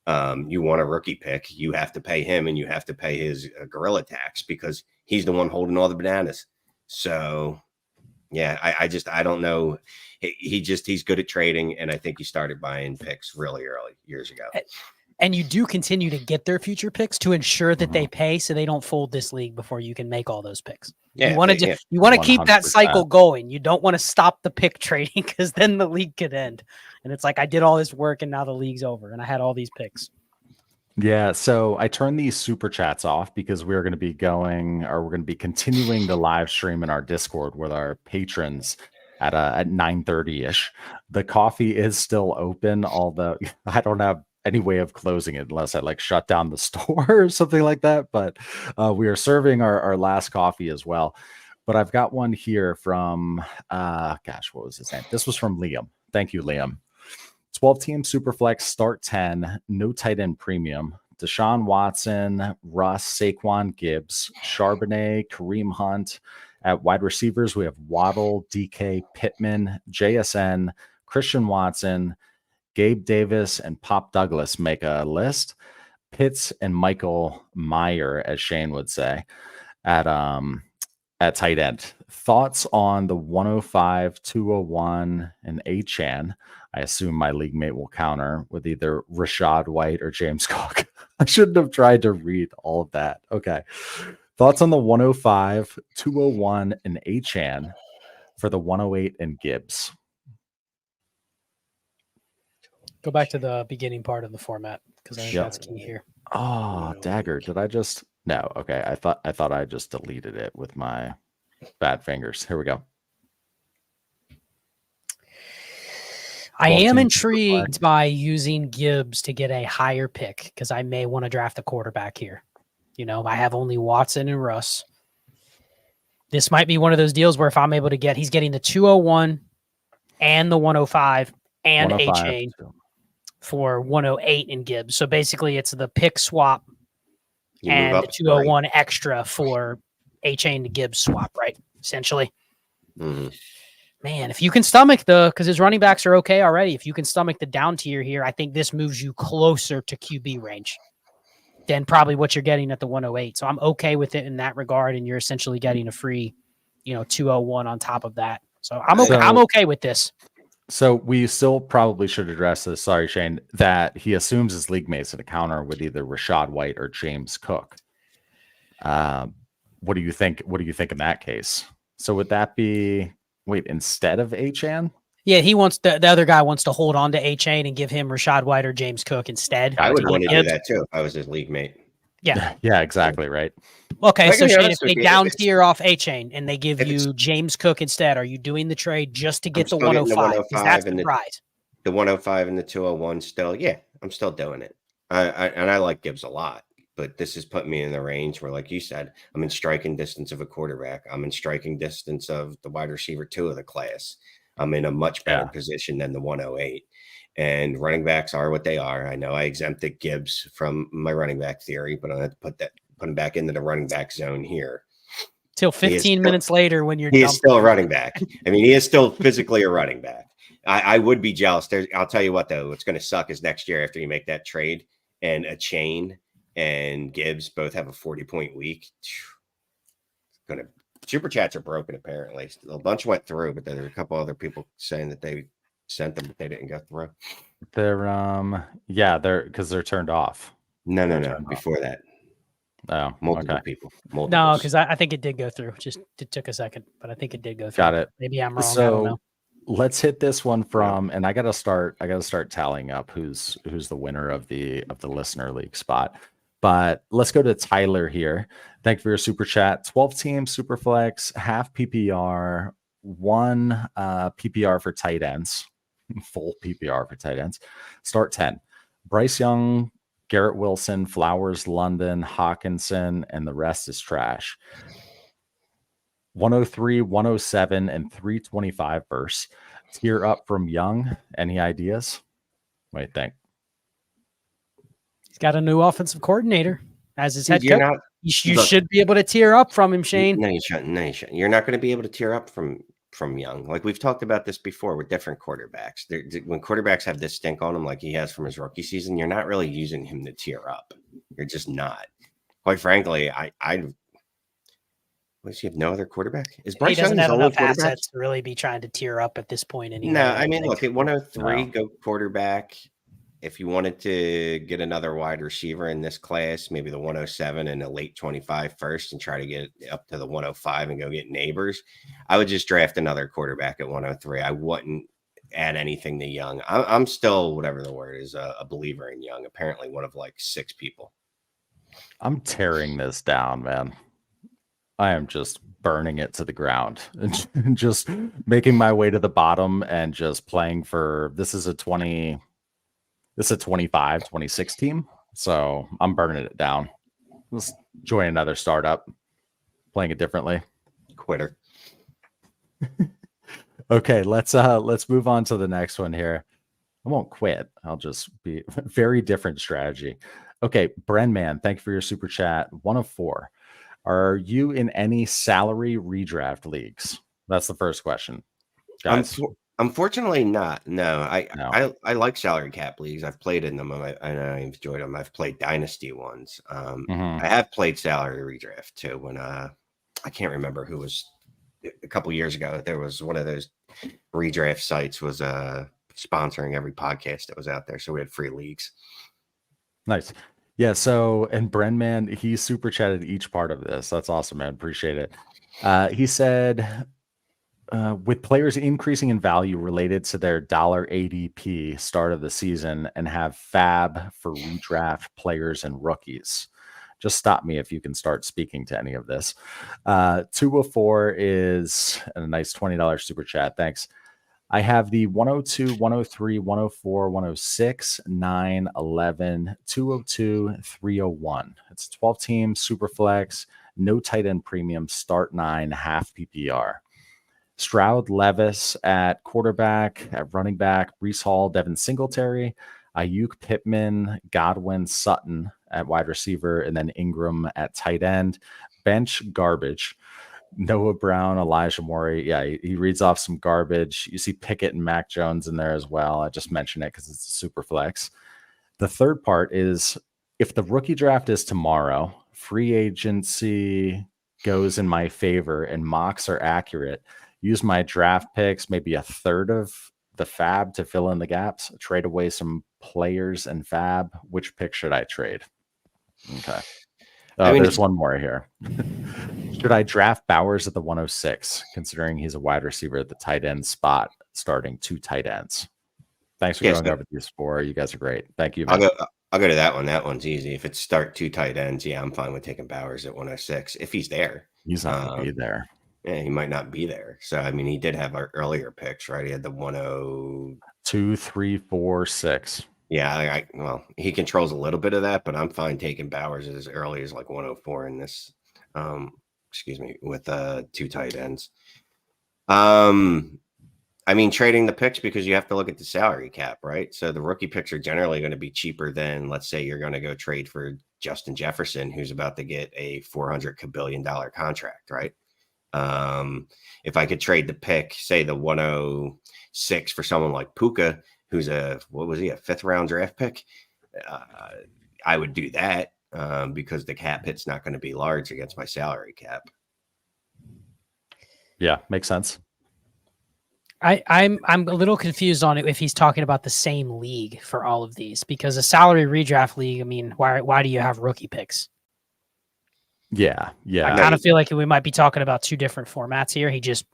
Speaker 3: You want a rookie pick, you have to pay him and you have to pay his gorilla tax because he's the one holding all the bananas. So, yeah, I don't know. He's good at trading. And I think he started buying picks really early years ago.
Speaker 2: And you do continue to get their future picks to ensure that they pay so they don't fold this league before you can make all those picks. Yeah, you want to keep that cycle going. You don't want to stop the pick trading because then the league could end. And it's like, I did all this work and now the league's over and I had all these picks.
Speaker 1: Yeah, so I turned these super chats off because we're going to be continuing the live stream in our Discord with our patrons at 9:30ish. The coffee is still open, although I don't have any way of closing it unless I like shut down the store or something like that. But we are serving our last coffee as well. But I've got one here from, what was his name? This was from Liam. Thank you, Liam. 12-team Superflex, start 10, no tight end premium. Deshaun Watson, Russ, Saquon, Gibbs, Charbonnet, Kareem Hunt. At wide receivers, we have Waddle, DK, Pittman, JSN, Christian Watson, Gabe Davis, and Pop Douglas make a list. Pitts and Michael Meyer, as Shane would say, at tight end. Thoughts on the 105, 201, and Achane? I assume my league mate will counter with either Rashad White or James Cook. I shouldn't have tried to read all of that. Okay. Thoughts on the 105, 201, and Achane for the 108 and Gibbs?
Speaker 2: Go back to the beginning part of the format because I think that's key here.
Speaker 1: Oh, dagger. Did I just? No. Okay. I thought I just deleted it with my bad fingers. Here we go.
Speaker 2: I am intrigued by using Gibbs to get a higher pick because I may want to draft a quarterback here. You know, I have only Watson and Russ. This might be one of those deals where if I'm able to he's getting the 201 and the 105 and Achane for 108 in Gibbs. So basically it's the pick swap and the 201 extra for Achane to Gibbs swap, right? Essentially.
Speaker 3: Mm-hmm.
Speaker 2: Man, if you can stomach because his running backs are okay already. If you can stomach the down tier here, I think this moves you closer to QB range than probably what you're getting at the 108. So I'm okay with it in that regard. And you're essentially getting a free, 201 on top of that. So I'm okay. I'm okay with this.
Speaker 1: So we still probably should address this. Sorry, Shane, that he assumes his league mates in a counter with either Rashad White or James Cook. What do you think? What do you think in that case? So would that be instead of Achane?
Speaker 2: Yeah, he wants the other guy wants to hold on to Achane and give him Rashad White or James Cook instead.
Speaker 3: I would want to do that too if I was his league mate.
Speaker 2: Yeah.
Speaker 1: Yeah, exactly right.
Speaker 2: Okay, so Shane, if they down tier off Achane and they give you James Cook instead, are you doing the trade just to get the 105? Because that's the prize.
Speaker 3: The 105 and the 201 still, yeah, I'm still doing it. I like Gibbs a lot, but this is putting me in the range where, like you said, I'm in striking distance of a quarterback. I'm in striking distance of the wide receiver 2 of the class. I'm in a much better position than the 108. And running backs are what they are. I know I exempted Gibbs from my running back theory, but I'm going to put him back into the running back zone here.
Speaker 2: Till 15 minutes later when you're
Speaker 3: he is still a running back. I mean, he is still physically a running back. I would be jealous. I'll tell you what, though, what's going to suck is next year after you make that trade and Achane and Gibbs both have a 40-point week. Super chats are broken, apparently. A bunch went through, but there are a couple other people saying that they sent them, but they didn't go through.
Speaker 1: They're because they're turned off.
Speaker 3: No. Before that.
Speaker 1: Oh,
Speaker 3: multiple people.
Speaker 2: No, because I think it did go through. It took a second, but I think it did go through.
Speaker 1: Got it.
Speaker 2: Maybe I'm wrong.
Speaker 1: So,
Speaker 2: I don't know.
Speaker 1: Let's hit this one from, and I gotta start tallying up who's the winner of the listener league spot. But let's go to Tyler here. Thank you for your super chat. 12-team Superflex, half PPR, 1 PPR for tight ends, full PPR for tight ends. Start 10. Bryce Young, Garrett Wilson, Flowers, London, Hawkinson, and the rest is trash. 103, 107, and 325 verse. Tier up from Young. Any ideas? What do you think?
Speaker 2: He's got a new offensive coordinator as his
Speaker 3: Dude,
Speaker 2: head coach. You should be able to tier up from him, Shane.
Speaker 3: No, you shouldn't. No, you shouldn't. You're not going to be able to tier up from Young. Like we've talked about this before with different quarterbacks. When quarterbacks have this stink on him, like he has from his rookie season, you're not really using him to tier up. You're just not. Quite frankly, does he have no other quarterback? Is Bryce Young his only quarterback?
Speaker 2: Assets to really be trying to tier up at this point anyway.
Speaker 3: No, I mean, look, at 103, go quarterback. If you wanted to get another wide receiver in this class, maybe the 107 and a late 25 first and try to get up to the 105 and go get Neighbors, I would just draft another quarterback at 103. I wouldn't add anything to Young. I'm still, whatever the word is, a believer in Young, apparently one of like 6 people.
Speaker 1: I'm tearing this down, man. I am just burning it to the ground and just making my way to the bottom and just playing for, this is a 25, 26 team. So I'm burning it down. Let's join another startup, playing it differently.
Speaker 3: Quitter.
Speaker 1: Okay, let's move on to the next one here. I won't quit. I'll just be very different strategy. Okay, Brenman, thank you for your super chat. 1 of 4. Are you in any salary redraft leagues? That's the first question, guys.
Speaker 3: Unfortunately, not. No, I like salary cap leagues. I've played in them. I enjoyed them. I've played dynasty ones. I have played salary redraft too. When I can't remember who was a couple years ago. There was one of those redraft sites was sponsoring every podcast that was out there, so we had free leagues.
Speaker 1: Nice. Yeah, so, and Brenman, he super chatted each part of this. That's awesome, man. Appreciate it. He said, with players increasing in value related to their dollar ADP start of the season and have fab for redraft players and rookies. Just stop me if you can start speaking to any of this. 204 is a nice $20 super chat. Thanks. I have the 102, 103, 104, 106, 9, 11, 202, 301. It's 12 team super flex, no tight end premium, start 9, half PPR. Stroud, Levis at quarterback, at running back, Breece Hall, Devin Singletary, Ayuk, Pittman, Godwin, Sutton at wide receiver, and then Ingram at tight end. Bench garbage. Noah Brown, Elijah Moore. Yeah, he reads off some garbage. You see Pickett and Mac Jones in there as well. I just mentioned it because it's a super flex. The third part is if the rookie draft is tomorrow, free agency goes in my favor and mocks are accurate, use my draft picks, maybe a third of the fab to fill in the gaps, trade away some players and fab. Which pick should I trade? Okay. There's one more here. Should I draft Bowers at the 106, considering he's a wide receiver at the tight end spot, starting 2 tight ends? Thanks for going over these 4. You guys are great. Thank you.
Speaker 3: I'll go to that one. That one's easy. If it's start 2 tight ends, yeah, I'm fine with taking Bowers at 106 if he's there.
Speaker 1: He's not going to be there.
Speaker 3: Yeah, he might not be there. So I mean, he did have our earlier picks, right? He had the
Speaker 1: 102, 3, 4, 6.
Speaker 3: Yeah, well, he controls a little bit of that, but I'm fine taking Bowers as early as like 104 in this. With 2 tight ends. I mean, trading the picks because you have to look at the salary cap, right? So the rookie picks are generally going to be cheaper than, let's say, you're going to go trade for Justin Jefferson, who's about to get a $400 billion contract, right? If I could trade the pick, say the 106 for someone like Puka, who's a 5th round draft pick, I would do that because the cap hit's not going to be large against my salary cap.
Speaker 1: Yeah, makes sense.
Speaker 2: I'm a little confused on it if he's talking about the same league for all of these, because a salary redraft league, I mean, why do you have rookie picks?
Speaker 1: Yeah.
Speaker 2: I kind of feel like we might be talking about 2 different formats here. He just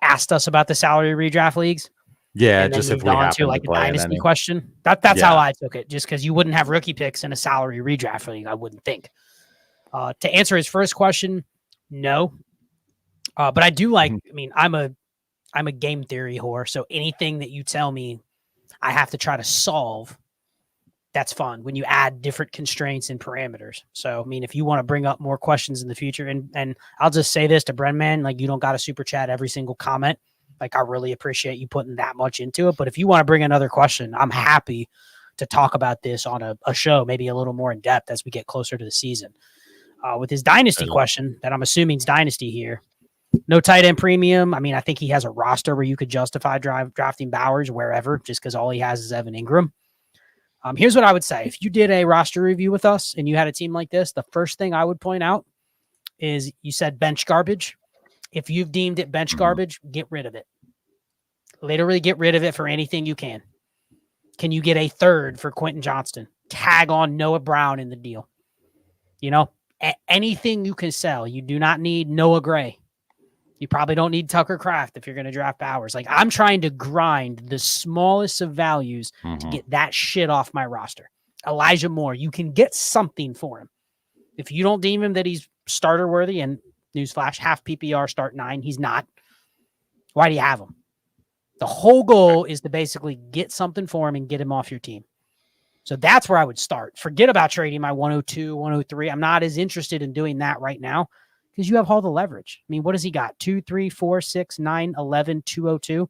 Speaker 2: asked us about the salary redraft leagues.
Speaker 1: Yeah, just if we
Speaker 2: on to like a dynasty question. That's how I took it. Just because you wouldn't have rookie picks in a salary redraft league, I wouldn't think. To answer his first question, no. But I do like. I mean, I'm a game theory whore. So anything that you tell me, I have to try to solve. that's fun when you add different constraints and parameters. So, I mean, if you want to bring up more questions in the future, and I'll just say this to Brenman, like, you don't got to super chat every single comment. Like, I really appreciate you putting that much into it. But if you want to bring another question, I'm happy to talk about this on a show, maybe a little more in depth as we get closer to the season. With his Dynasty question, that I'm assuming is Dynasty here, no tight end premium. I mean, I think he has a roster where you could justify drafting Bowers wherever, just because all he has is Evan Ingram. Here's what I would say. If you did a roster review with us and you had a team like this, the first thing I would point out is you said bench garbage. If you've deemed it bench garbage, get rid of it. Literally get rid of it for anything you can. Can you get a third for Quentin Johnston? Tag on Noah Brown in the deal. You know, anything you can sell. You do not need Noah Gray. You probably don't need Tucker Kraft if you're going to draft Bowers. Like, I'm trying to grind the smallest of values to get that shit off my roster. Elijah Moore, you can get something for him. If you don't deem him that he's starter worthy, and newsflash, half PPR start 9, he's not. Why do you have him? The whole goal is to basically get something for him and get him off your team. So that's where I would start. Forget about trading my 102, 103. I'm not as interested in doing that right now because you have all the leverage. I mean, what has he got? 2, 3, 4, 6, 9, 11, 202.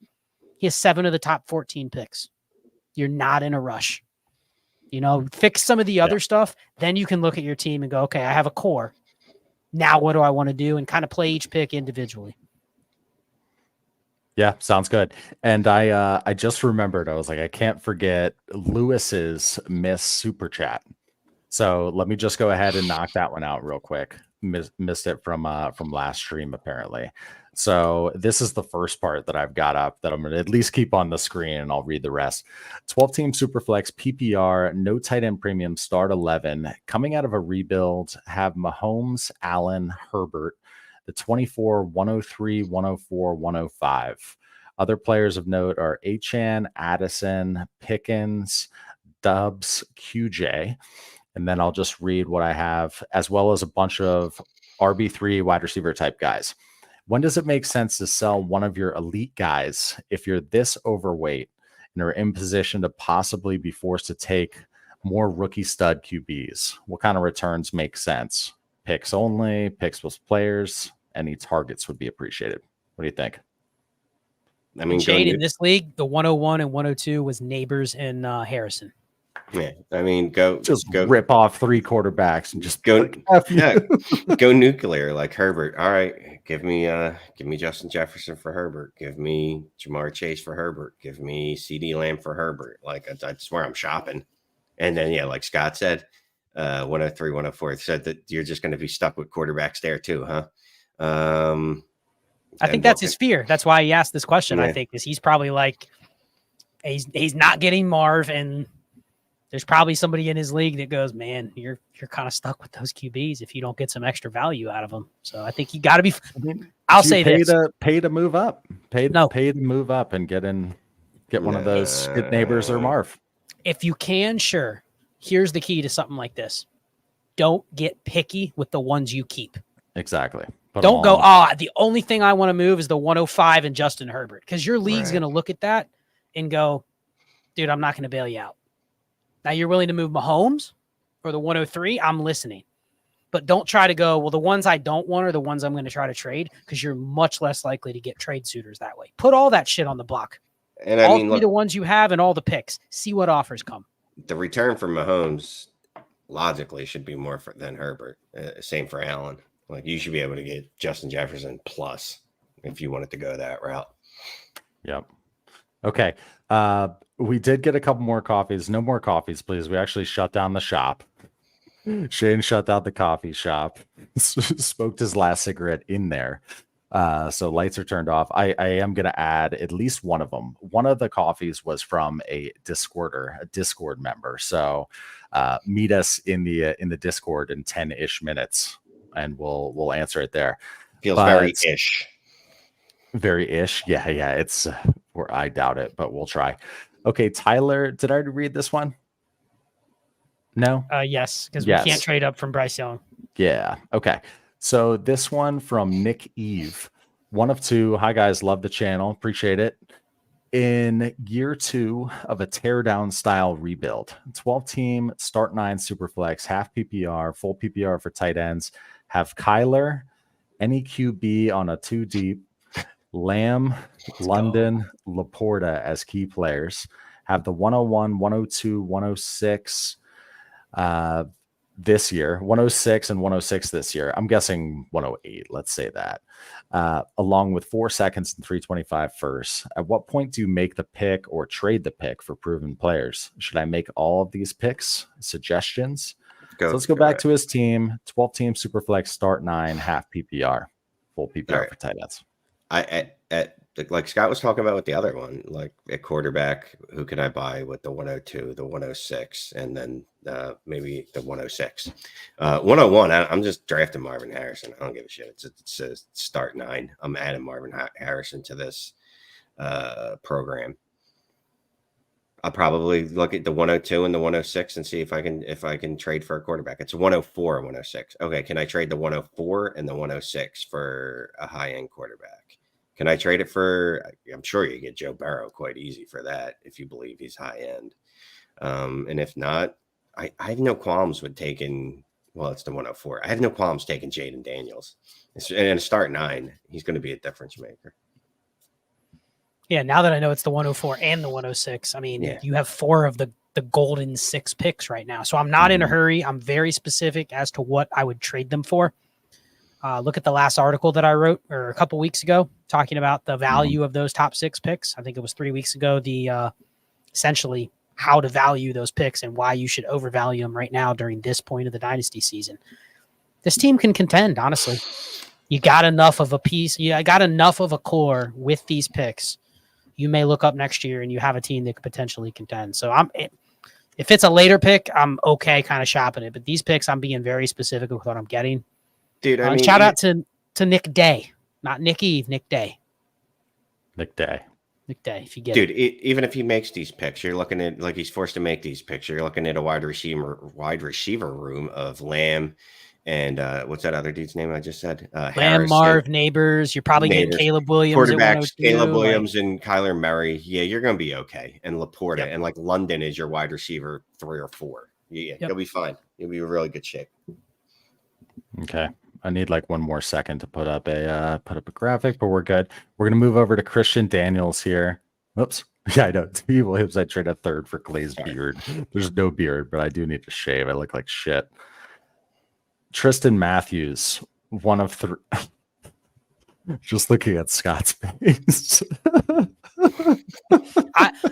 Speaker 2: He has 7 of the top 14 picks. You're not in a rush. You know, fix some of the other stuff. Then you can look at your team and go, okay, I have a core. Now what do I want to do? And kind of play each pick individually.
Speaker 1: Yeah, sounds good. And I just remembered, I was like, I can't forget Lewis's miss super chat. So let me just go ahead and knock that one out real quick. Missed it from last stream, apparently. So this is the first part that I've got up that I'm going to at least keep on the screen, and I'll read the rest. 12-team Superflex PPR, no tight end premium, start 11. Coming out of a rebuild, have Mahomes, Allen, Herbert, the 24, 103, 104, 105. Other players of note are Achane, Addison, Pickens, Dubs, QJ. And then I'll just read what I have, as well as a bunch of RB3 wide receiver type guys. When does it make sense to sell one of your elite guys if you're this overweight and are in position to possibly be forced to take more rookie stud QBs? What kind of returns make sense? Picks only, picks plus players, any targets would be appreciated. What do you think?
Speaker 2: I mean, Shane, in this league, the 101 and 102 was Neighbors and Harrison.
Speaker 3: Yeah, I mean, go
Speaker 1: rip off 3 quarterbacks and just
Speaker 3: go. Yeah, go nuclear like Herbert. All right, give me Justin Jefferson for Herbert. Give me Jamar Chase for Herbert. Give me CD Lamb for Herbert. Like, that's where I'm shopping. And then, yeah, like Scott said, 103, 104 said that you're just going to be stuck with quarterbacks there too, huh?
Speaker 2: I think that's his fear. That's why he asked this question. Yeah. I think is he's probably like he's not getting Marv, and there's probably somebody in his league that goes, man, you're kind of stuck with those QBs if you don't get some extra value out of them. So I think you got to be. I'll say this:
Speaker 1: pay to move up, pay to move up and get one of those Neighbors or Marv.
Speaker 2: If you can, sure. Here's the key to something like this: don't get picky with the ones you keep.
Speaker 1: Exactly.
Speaker 2: Don't go, the only thing I want to move is the 105 and Justin Herbert, because your league's going to look at that and go, dude, I'm not going to bail you out. Now you're willing to move Mahomes or the 103? I'm listening. But don't try to go, well, the ones I don't want are the ones I'm going to try to trade, because you're much less likely to get trade suitors that way. Put all that shit on the block. And I mean, the ones you have and all the picks. See what offers come.
Speaker 3: The return for Mahomes logically should be more than Herbert. Same for Allen. Like, you should be able to get Justin Jefferson plus if you wanted to go that route.
Speaker 1: Yep. Okay. We did get a couple more coffees. No more coffees, please. We actually shut down the shop. Shane shut down the coffee shop. Smoked his last cigarette in there. So lights are turned off. I am going to add at least one of them. One of the coffees was from a Discord member. So meet us in the Discord in 10-ish minutes. And we'll answer it there.
Speaker 3: Feels very ish.
Speaker 1: Very ish. Yeah. It's where I doubt it, but we'll try. Okay, Tyler, did I already read this one? No?
Speaker 2: Yes, because we can't trade up from Bryce Young.
Speaker 1: Yeah. Okay. So this one from Nick Eve. 1 of 2. Hi guys, love the channel. Appreciate it. In year 2 of a teardown style rebuild, 12-team start 9 superflex, half PPR, full PPR for tight ends, have Kyler, any QB on a 2 deep, Lamb, London, Laporta as key players, have the 101, 102, 106 this year, 106 and 106 this year. I'm guessing 108, let's say that. Along with 4 seconds and 325 firsts. At what point do you make the pick or trade the pick for proven players? Should I make all of these picks? Suggestions? So let's go back to his team. 12-team Superflex, start 9, half PPR, full PPR for tight ends.
Speaker 3: Like Scott was talking about with the other one, like at quarterback, who can I buy with the 102, the 106, and then maybe the 106? 101, I'm just drafting Marvin Harrison. I don't give a shit. It's a start 9. I'm adding Marvin Harrison to this program. I'll probably look at the 102 and the 106 and see if I can trade for a quarterback. It's a 104 and 106. Okay, can I trade the 104 and the 106 for a high-end quarterback? Can I trade it for, I'm sure you get Joe Burrow quite easy for that if you believe he's high-end. And if not, I have no qualms with taking, well, it's the 104. I have no qualms taking Jaden Daniels. And a start 9, he's going to be a difference maker.
Speaker 2: Yeah, now that I know it's the 104 and the 106, I mean, you have 4 of the golden 6 picks right now. So I'm not in a hurry. I'm very specific as to what I would trade them for. Look at the last article that I wrote a couple weeks ago, talking about the value of those top 6 picks. I think it was 3 weeks ago, the essentially how to value those picks and why you should overvalue them right now during this point of the dynasty season. This team can contend, honestly. You got enough of a piece. You got enough of a core with these picks. You may look up next year and you have a team that could potentially contend. So if it's a later pick, I'm okay kind of shopping it. But these picks, I'm being very specific with what I'm getting.
Speaker 3: Dude, I mean,
Speaker 2: shout out to Nick Day, not Nick Eve, Nick Day.
Speaker 1: Nick Day,
Speaker 2: if you get
Speaker 3: it. Dude,
Speaker 2: even
Speaker 3: if he makes these picks, you're looking at, like, he's forced to make these picks. You're looking at a wide receiver room of Lamb and what's that other dude's name I just said?
Speaker 2: Lamb, Marv, Neighbors. You're probably getting Caleb Williams.
Speaker 3: Quarterbacks, Caleb Williams and Kyler Murray. Yeah, you're going to be okay. And Laporta and like London is your wide receiver 3 or 4. Yeah, you'll be fine. You'll be in really good shape.
Speaker 1: Okay. I need like one more second to put up a graphic, but we're good. We're gonna move over to Christian Daniels here. Oops. Yeah, I know. T. Williams, I trade a third for Clay's beard. There's no beard, but I do need to shave. I look like shit. Tristan Matthews, 1 of 3. Just looking at Scott's face.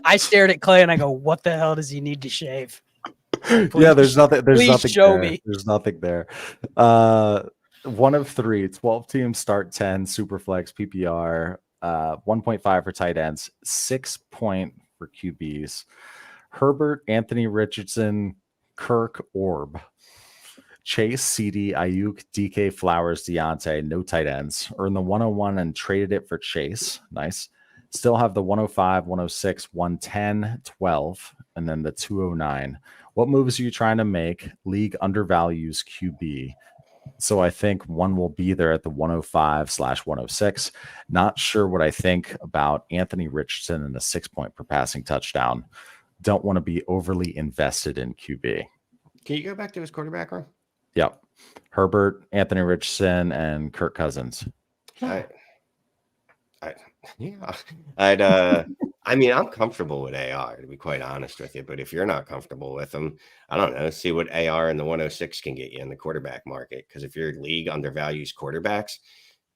Speaker 2: I stared at Clay and I go, "What the hell does he need to shave?"
Speaker 1: Please, yeah, there's nothing. There's nothing
Speaker 2: show
Speaker 1: there.
Speaker 2: Me.
Speaker 1: There's nothing there. 1 of 3, 12-team start 10, Superflex, PPR, 1.5 for tight ends, 6 point for QBs. Herbert, Anthony Richardson, Kirk, Orb, Chase, CD, Ayuk, DK, Flowers, Deontay, no tight ends. Earned the 101 and traded it for Chase. Nice. Still have the 105, 106, 110, 12, and then the 209. What moves are you trying to make? League undervalues QB. So I think one will be there at the 105/106. Not sure what I think about Anthony Richardson and a 6-point per passing touchdown. Don't want to be overly invested in QB.
Speaker 3: Can you go back to his quarterback room?
Speaker 1: Yep. Herbert, Anthony Richardson, and Kirk Cousins.
Speaker 3: I mean, I'm comfortable with AR, to be quite honest with you. But if you're not comfortable with them, I don't know. See what AR and the 106 can get you in the quarterback market. Because if your league undervalues quarterbacks,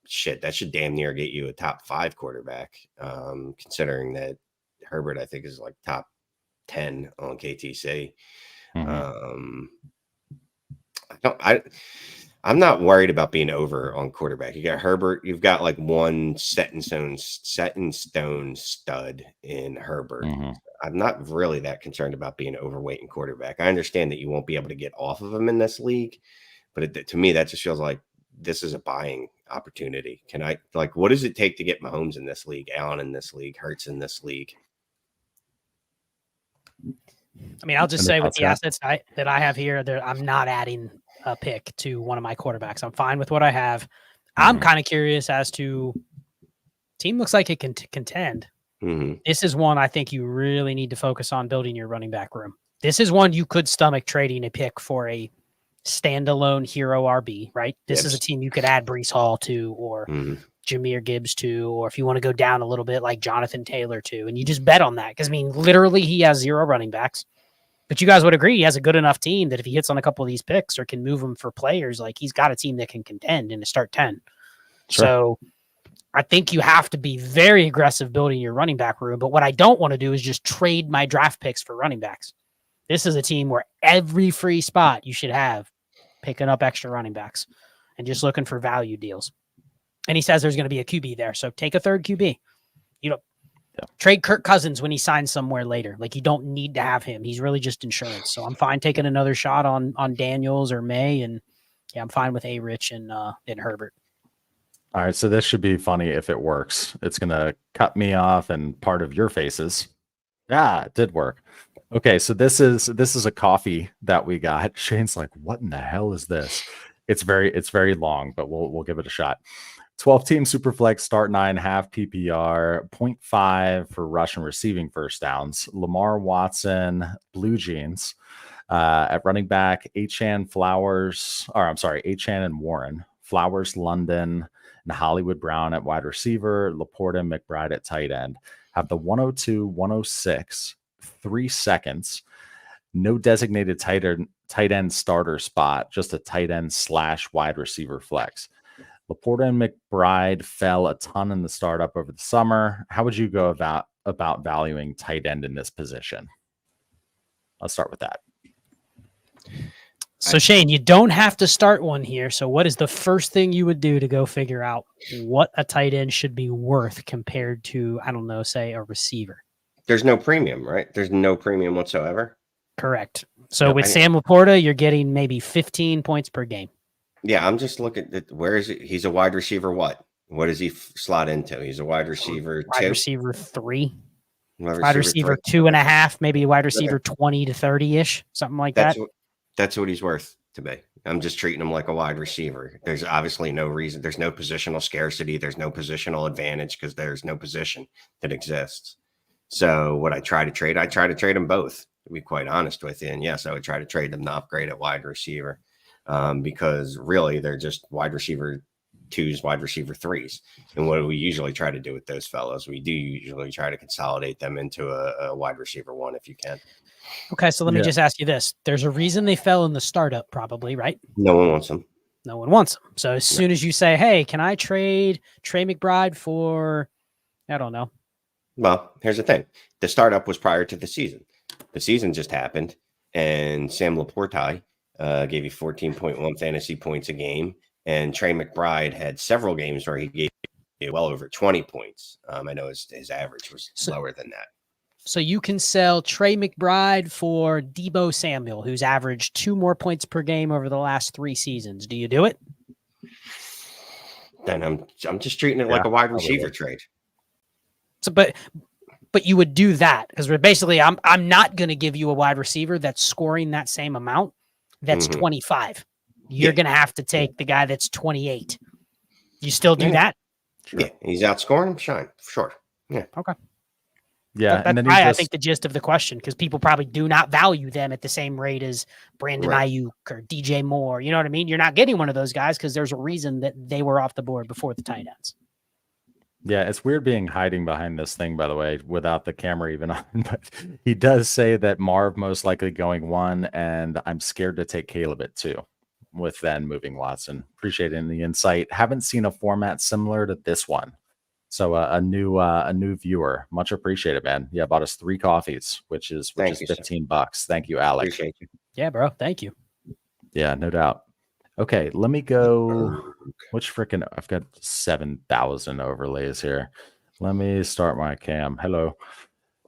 Speaker 3: shit, that should damn near get you a top 5 quarterback. Considering that Herbert, I think, is like top 10 on KTC. I'm not worried about being over on quarterback. You got Herbert. You've got like one set in stone stud in Herbert. I'm not really that concerned about being overweight in quarterback. I understand that you won't be able to get off of him in this league, but to me, that just feels like this is a buying opportunity. What does it take to get Mahomes in this league, Allen in this league, Hurts in this league?
Speaker 2: I mean, I'll just say with the assets that I have here, I'm not adding a pick to one of my quarterbacks. I'm fine with what I have. I'm kind of curious as to team looks like it can contend. This is one I think you really need to focus on building your running back room. This is one you could stomach trading a pick for a standalone hero RB, right? This is a team you could add Breece Hall to, or Jahmyr Gibbs to, or if you want to go down a little bit, like Jonathan Taylor to, and you just bet on that. Because, I mean, literally he has 0 running backs. But you guys would agree he has a good enough team that if he hits on a couple of these picks or can move them for players, like he's got a team that can contend in a start 10. Sure. So I think you have to be very aggressive building your running back room. But what I don't want to do is just trade my draft picks for running backs. This is a team where every free spot you should have picking up extra running backs and just looking for value deals. And he says there's going to be a QB there. So take a third QB. Trade Kirk Cousins when he signs somewhere later. Like, you don't need to have him. He's really just insurance. So I'm fine taking another shot on Daniels or May. And yeah, I'm fine with A-Rich and Herbert.
Speaker 1: All right. So this should be funny if it works. It's going to cut me off and part of your faces. Yeah, it did work. Okay. So this is a coffee that we got. Shane's like, what in the hell is this? It's very long, but we'll give it a shot. 12-team Superflex, start 9, half PPR, 0.5 for rush and receiving first downs. Lamar, Watson, Blue Jeans. At running back, Achane and Warren. Flowers, London, and Hollywood Brown at wide receiver. Laporta and McBride at tight end. Have the 102, 106, 3 seconds. No designated tight end starter spot, just a tight end / wide receiver flex. Laporta and McBride fell a ton in the startup over the summer. How would you go about valuing tight end in this position? Let's start with that.
Speaker 2: So Shane, you don't have to start one here. So what is the first thing you would do to go figure out what a tight end should be worth compared to, I don't know, say a receiver?
Speaker 3: There's no premium, right? There's no premium whatsoever.
Speaker 2: Correct. So with Sam Laporta, you're getting maybe 15 points per game.
Speaker 3: Yeah, I'm just looking at where is it? He's a wide receiver. What does he slot into? He's a wide receiver.
Speaker 2: Wide receiver 3. Wide receiver 2.5, maybe wide receiver 20 to 30-ish, something like that.
Speaker 3: That's what he's worth to me. I'm just treating him like a wide receiver. There's obviously no reason. There's no positional scarcity. There's no positional advantage because there's no position that exists. So what I try to trade them both, to be quite honest with you. And yes, I would try to trade them to upgrade at wide receiver. Because really they're just wide receiver 2s, wide receiver 3s. And what do we usually try to do with those fellows? We do usually try to consolidate them into a wide receiver 1 if you can.
Speaker 2: Okay, so let me just ask you this. There's a reason they fell in the startup probably, right?
Speaker 3: No one wants them.
Speaker 2: No one wants them. So as soon as you say, hey, can I trade Trey McBride for, I don't know.
Speaker 3: Well, here's the thing. The startup was prior to the season. The season just happened, and Sam Laporta gave you 14.1 fantasy points a game, and Trey McBride had several games where he gave you well over 20 points. I know his average was lower than that.
Speaker 2: So you can sell Trey McBride for Deebo Samuel, who's averaged 2 more points per game over the last 3 seasons. Do you do it?
Speaker 3: Then I'm just treating it like a wide receiver trade.
Speaker 2: So, but you would do that because we're basically I'm not going to give you a wide receiver that's scoring that same amount. That's 25. You're going to have to take the guy that's 28. You still do that?
Speaker 3: Sure. Yeah, he's outscoring him. Sure. Yeah.
Speaker 2: Okay.
Speaker 1: Yeah,
Speaker 2: and then I think the gist of the question, because people probably do not value them at the same rate as Brandon Ayuk or DJ Moore. You know what I mean? You're not getting one of those guys because there's a reason that they were off the board before the tight ends.
Speaker 1: Yeah, it's weird being hiding behind this thing, by the way, without the camera even on. But he does say that Marv most likely going 1, and I'm scared to take Caleb at 2, with then moving Watson. Appreciate the insight. Haven't seen a format similar to this one, so a new viewer. Much appreciated, man. Yeah, bought us 3 coffees, which is $15. Thank you, Alex.
Speaker 3: Appreciate you.
Speaker 2: Yeah, bro. Thank you.
Speaker 1: Yeah, no doubt. Okay, let me go. Which freaking? I've got 7,000 overlays here. Let me start my cam. Hello.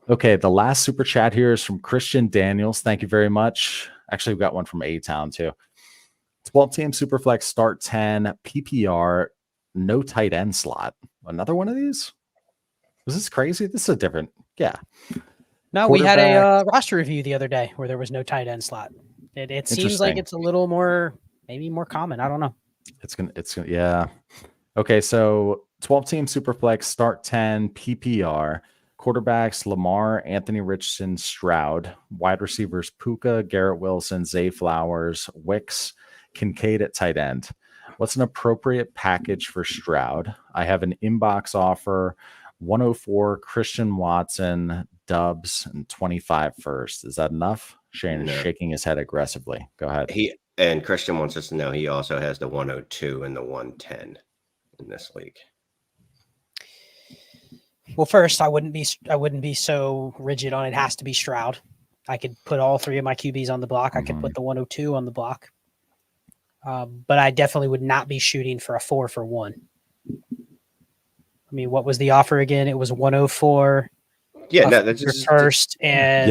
Speaker 1: Okay, the last super chat here is from Christian Daniels. Thank you very much. Actually, we've got one from A-Town too. 12-team Superflex, start 10, PPR, no tight end slot. Another one of these? Was this crazy? This is a different. Yeah.
Speaker 2: No, we had a roster review the other day where there was no tight end slot. It seems like it's a little more. Maybe more common. I don't know.
Speaker 1: It's gonna. Yeah. Okay. So 12-team Superflex, start 10, PPR. Quarterbacks, Lamar, Anthony Richardson, Stroud. Wide receivers, Puka, Garrett Wilson, Zay Flowers, Wicks, Kincaid at tight end. What's an appropriate package for Stroud? I have an inbox offer, 104, Christian Watson, Dubs, and 25 first. Is that enough? Shane is shaking his head aggressively. Go ahead.
Speaker 3: And Christian wants us to know he also has the 102 and the 110 in this league.
Speaker 2: Well, first, I wouldn't be so rigid on it has to be Stroud. I could put all three of my QBs on the block. I could put the 102 on the block. But I definitely would not be shooting for a 4-for-1. I mean, what was the offer again? It was 104.
Speaker 3: Yeah, no, that's just
Speaker 2: first and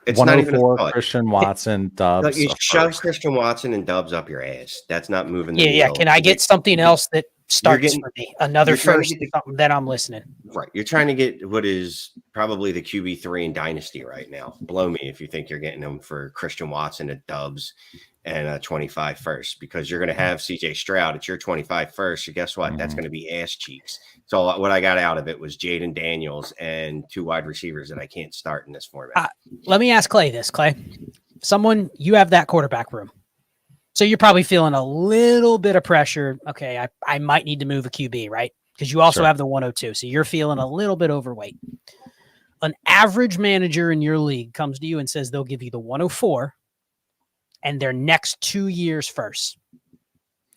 Speaker 3: it's
Speaker 1: 104
Speaker 3: not even
Speaker 1: Christian Watson, Dubs.
Speaker 3: Like you shove Christian Watson and Dubs up your ass. That's not moving.
Speaker 2: Yeah. Can I get something else that starts for me? Another first, something that I'm listening.
Speaker 3: Right. You're trying to get what is probably the QB3 in Dynasty right now. Blow me if you think you're getting them for Christian Watson at Dubs and a 25 first, because you're going to have CJ Stroud at your 25 first. So guess what? That's going to be ass cheeks. So what I got out of it was Jaden Daniels and 2 wide receivers that I can't start in this format.
Speaker 2: Let me ask Clay this, Clay. You have that quarterback room. So you're probably feeling a little bit of pressure. Okay, I might need to move a QB, right? Because you also have the 102. So you're feeling a little bit overweight. An average manager in your league comes to you and says they'll give you the 104 and their next 2 years first.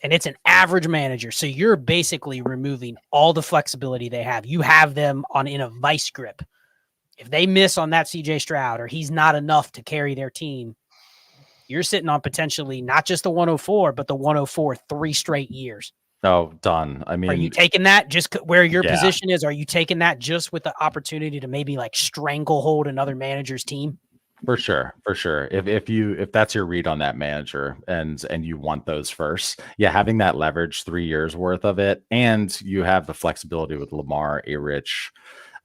Speaker 2: And it's an average manager. So you're basically removing all the flexibility they have. You have them in a vice grip. If they miss on that CJ Stroud or he's not enough to carry their team, you're sitting on potentially not just the 104, but the 104 3 straight years.
Speaker 1: Oh, done. I mean,
Speaker 2: are you taking that just where your position is? Are you taking that just with the opportunity to maybe like stranglehold another manager's team?
Speaker 1: For sure. If that's your read on that manager and you want those first, having that leverage 3 years worth of it, and you have the flexibility with Lamar, A-Rich.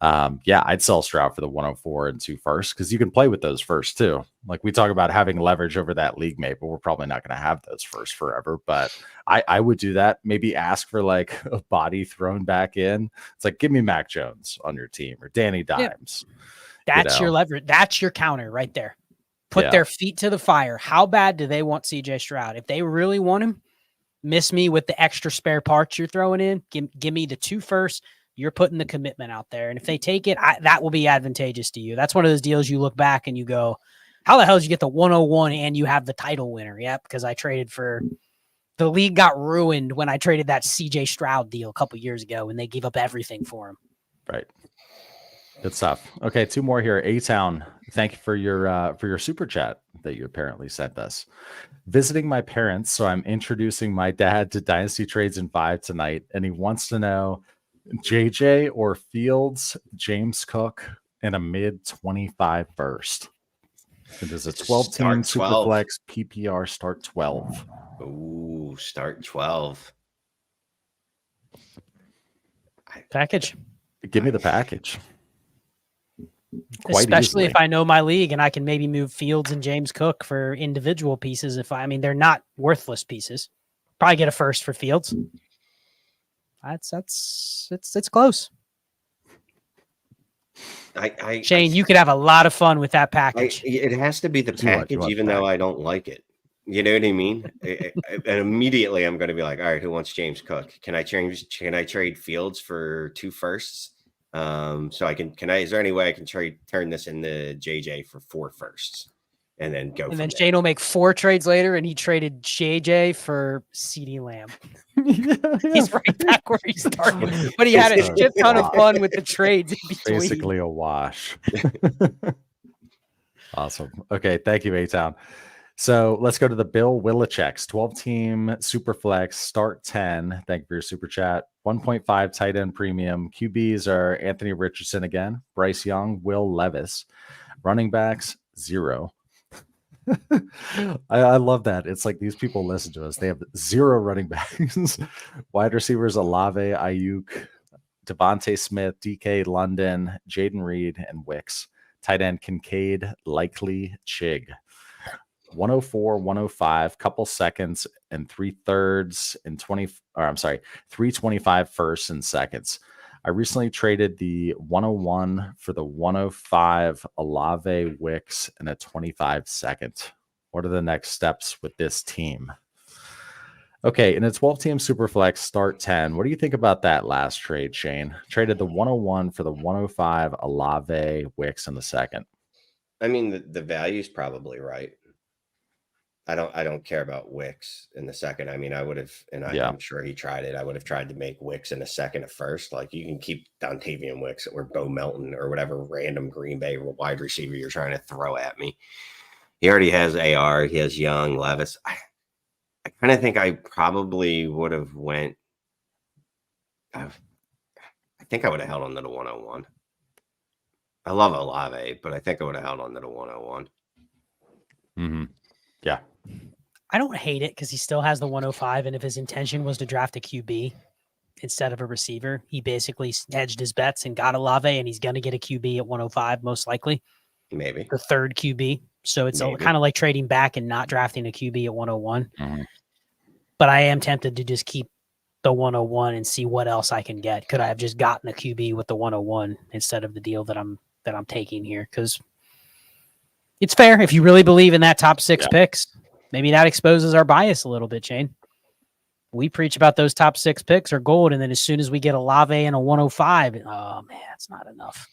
Speaker 1: I'd sell Stroud for the 104 and 2 first, because you can play with those first too. Like we talk about having leverage over that league mate, but we're probably not going to have those first forever. But I would do that. Maybe ask for like a body thrown back in. It's like, give me Mac Jones on your team or Danny Dimes.
Speaker 2: That's your leverage. That's your counter right there. Put their feet to the fire. How bad do they want CJ Stroud? If they really want him, miss me with the extra spare parts you're throwing in. Give me the 2 first. You're putting the commitment out there. And if they take it, that will be advantageous to you. That's one of those deals you look back and you go, how the hell did you get the 101 and you have the title winner? Yeah, because I traded for – the league got ruined when I traded that CJ Stroud deal a couple years ago and they gave up everything for him.
Speaker 1: Right. Good stuff. Okay, 2 more here. A-Town, thank you for your super chat that you apparently sent us. Visiting my parents, so I'm introducing my dad to Dynasty Trades in 5 tonight, and he wants to know JJ or Fields, James Cook, and a mid-25 first. It is a 12-team Superflex PPR start 12.
Speaker 3: Ooh, start 12.
Speaker 2: Package.
Speaker 1: Give me the package.
Speaker 2: Especially if I know my league and I can maybe move Fields and James Cook for individual pieces. They're not worthless pieces. Probably get a first for Fields. It's close. Shane, you could have a lot of fun with that package.
Speaker 3: It has to be the package, even though I don't like it. You know what I mean? And immediately I'm going to be like, all right, who wants James Cook? Can I trade Fields for 2 firsts? So is there any way I can turn this into JJ for 4 firsts and then go?
Speaker 2: And then Shane will make 4 trades later, and he traded JJ for CeeDee Lamb. He's right back where he started, but he had a shit ton of fun with the trades in between.
Speaker 1: Basically a wash. Awesome. Okay, thank you, A-Town. So let's go to the Bill Willicheks 12-team Superflex start 10. Thank you for your super chat. 1.5 tight end premium. QBs are Anthony Richardson again, Bryce Young, Will Levis. Running backs 0. I love that. It's like these people listen to us. They have 0 running backs. Wide receivers Olave, Ayuk, Devontae Smith, DK London, Jaden Reed, and Wicks. Tight end Kincaid, Likely, Chig. 104, 105, couple seconds and 3/3 and 325 firsts and seconds. I recently traded the 101 for the 105 Olave, Wicks, and a 25 second. What are the next steps with this team? Okay, in a 12-team Superflex start 10, what do you think about that last trade, Shane? Traded the 101 for the 105 Olave, Wicks in the second.
Speaker 3: I mean, the value is probably right. I don't care about Wicks in the second. I mean, I would have, and I'm sure he tried it. I would have tried to make Wicks in the second at first. Like, you can keep Dontavian Wicks or Bo Melton or whatever random Green Bay wide receiver you're trying to throw at me. He already has AR. He has Young, Levis. I kind of think I probably would have went. I think I would have held on to the 101. I love Olave, but I think I would have held on to the 101.
Speaker 1: Mm-hmm. Yeah.
Speaker 2: I don't hate it because he still has the 105. And if his intention was to draft a QB instead of a receiver, he basically hedged his bets and got Olave, and he's going to get a QB at 105, most likely.
Speaker 3: Maybe.
Speaker 2: The third QB. So it's kind of like trading back and not drafting a QB at 101.
Speaker 1: Mm-hmm.
Speaker 2: But I am tempted to just keep the 101 and see what else I can get. Could I have just gotten a QB with the 101 instead of the deal that I'm taking here? Because it's fair. If you really believe in that top 6 picks, maybe that exposes our bias a little bit, Shane. We preach about those top 6 picks are gold, and then as soon as we get a Olave and a 105, oh man, it's not enough.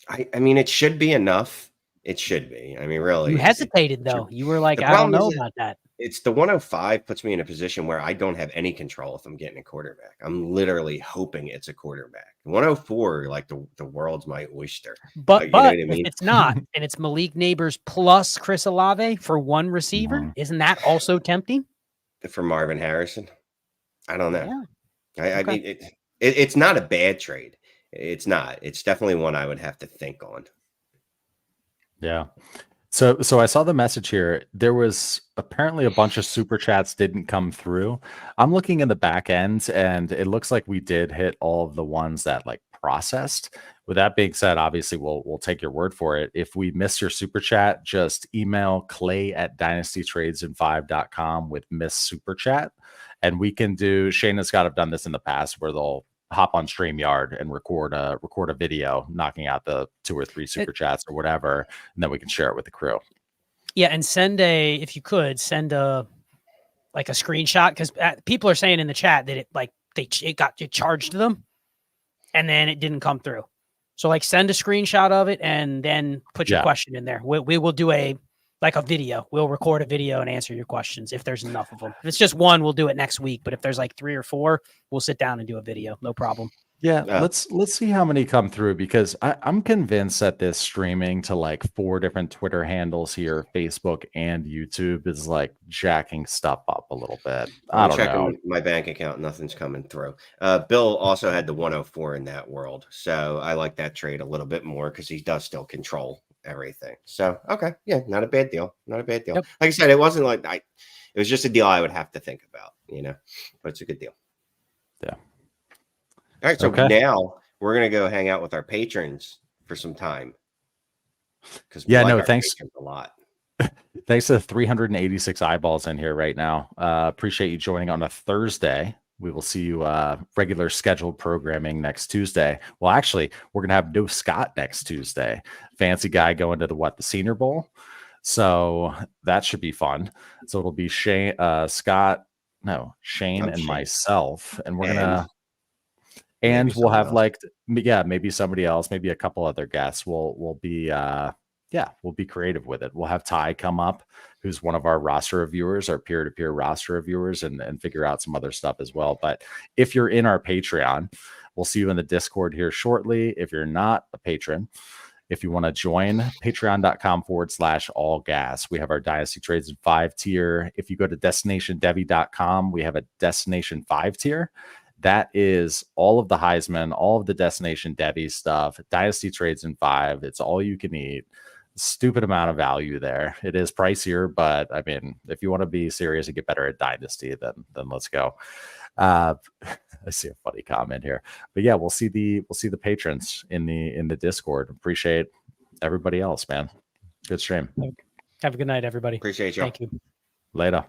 Speaker 3: I mean, it should be enough. It should be. I mean, really.
Speaker 2: You hesitated though. You were like, I don't know about that.
Speaker 3: It's the 105 puts me in a position where I don't have any control if I'm getting a quarterback. I'm literally hoping it's a quarterback. 104, like the world's my oyster.
Speaker 2: But if it's not, and it's Malik Neighbors plus Chris Olave for one receiver, isn't that also tempting?
Speaker 3: For Marvin Harrison? I don't know.
Speaker 2: Yeah.
Speaker 3: I mean, it's not a bad trade. It's not. It's definitely one I would have to think on.
Speaker 1: Yeah. So I saw the message here. There was apparently a bunch of super chats didn't come through. I'm looking in the back end, and it looks like we did hit all of the ones that like processed. With that being said, obviously we'll take your word for it. If we miss your super chat, just email clay@dynastytradesin5.com with miss super chat, and we can do. Shane and Scott have done this in the past where they'll hop on StreamYard and record a video knocking out the 2 or 3 super chats or whatever, and then we can share it with the crew.
Speaker 2: Yeah, and if you could send a screenshot, because people are saying in the chat that it charged them and then it didn't come through. So send a screenshot of it and then put your question in there. We will do a video. We'll record a video and answer your questions if there's enough of them. If it's just one, we'll do it next week. But if there's 3 or 4, we'll sit down and do a video. No problem.
Speaker 1: Yeah, let's see how many come through, because I'm convinced that this streaming to 4 different Twitter handles here, Facebook and YouTube, is jacking stuff up a little bit. I don't know.
Speaker 3: My bank account, nothing's coming through. Bill also had the 104 in that world, so I like that trade a little bit more because he does still control everything. So okay, yeah, not a bad deal. Not a bad deal. Yep. Like I said, it wasn't it was just a deal I would have to think about, but it's a good deal.
Speaker 1: Yeah.
Speaker 3: All right, so now we're gonna go hang out with our patrons for some time. Because
Speaker 1: thanks
Speaker 3: a lot.
Speaker 1: Thanks to the 386 eyeballs in here right now. Appreciate you joining on a Thursday. We will see you regular scheduled programming next Tuesday. Well, actually, we're gonna have no Scott next Tuesday. Fancy guy going to the Senior Bowl. So that should be fun. So it'll be Shane, Shane, and myself, and we're gonna. And we'll have maybe somebody else, maybe a couple other guests. We'll be creative with it. We'll have Ty come up, who's one of our roster reviewers, our peer-to-peer roster reviewers, and figure out some other stuff as well. But if you're in our Patreon, we'll see you in the Discord here shortly. If you're not a patron, if you want to join, patreon.com/allgas. We have our Dynasty Trades in 5 tier. If you go to destinationdevy.com, we have a Destination 5 tier. That is all of the Heisman, all of the Destination Devy stuff, Dynasty Trades in 5. It's all you can eat. Stupid amount of value there. It is pricier, but I mean, if you want to be serious and get better at Dynasty, then let's go. I see a funny comment here, but yeah, we'll see the patrons in the Discord. Appreciate everybody else, man. Good stream.
Speaker 2: Have a good night, everybody.
Speaker 3: Appreciate you.
Speaker 2: Thank you.
Speaker 1: Later.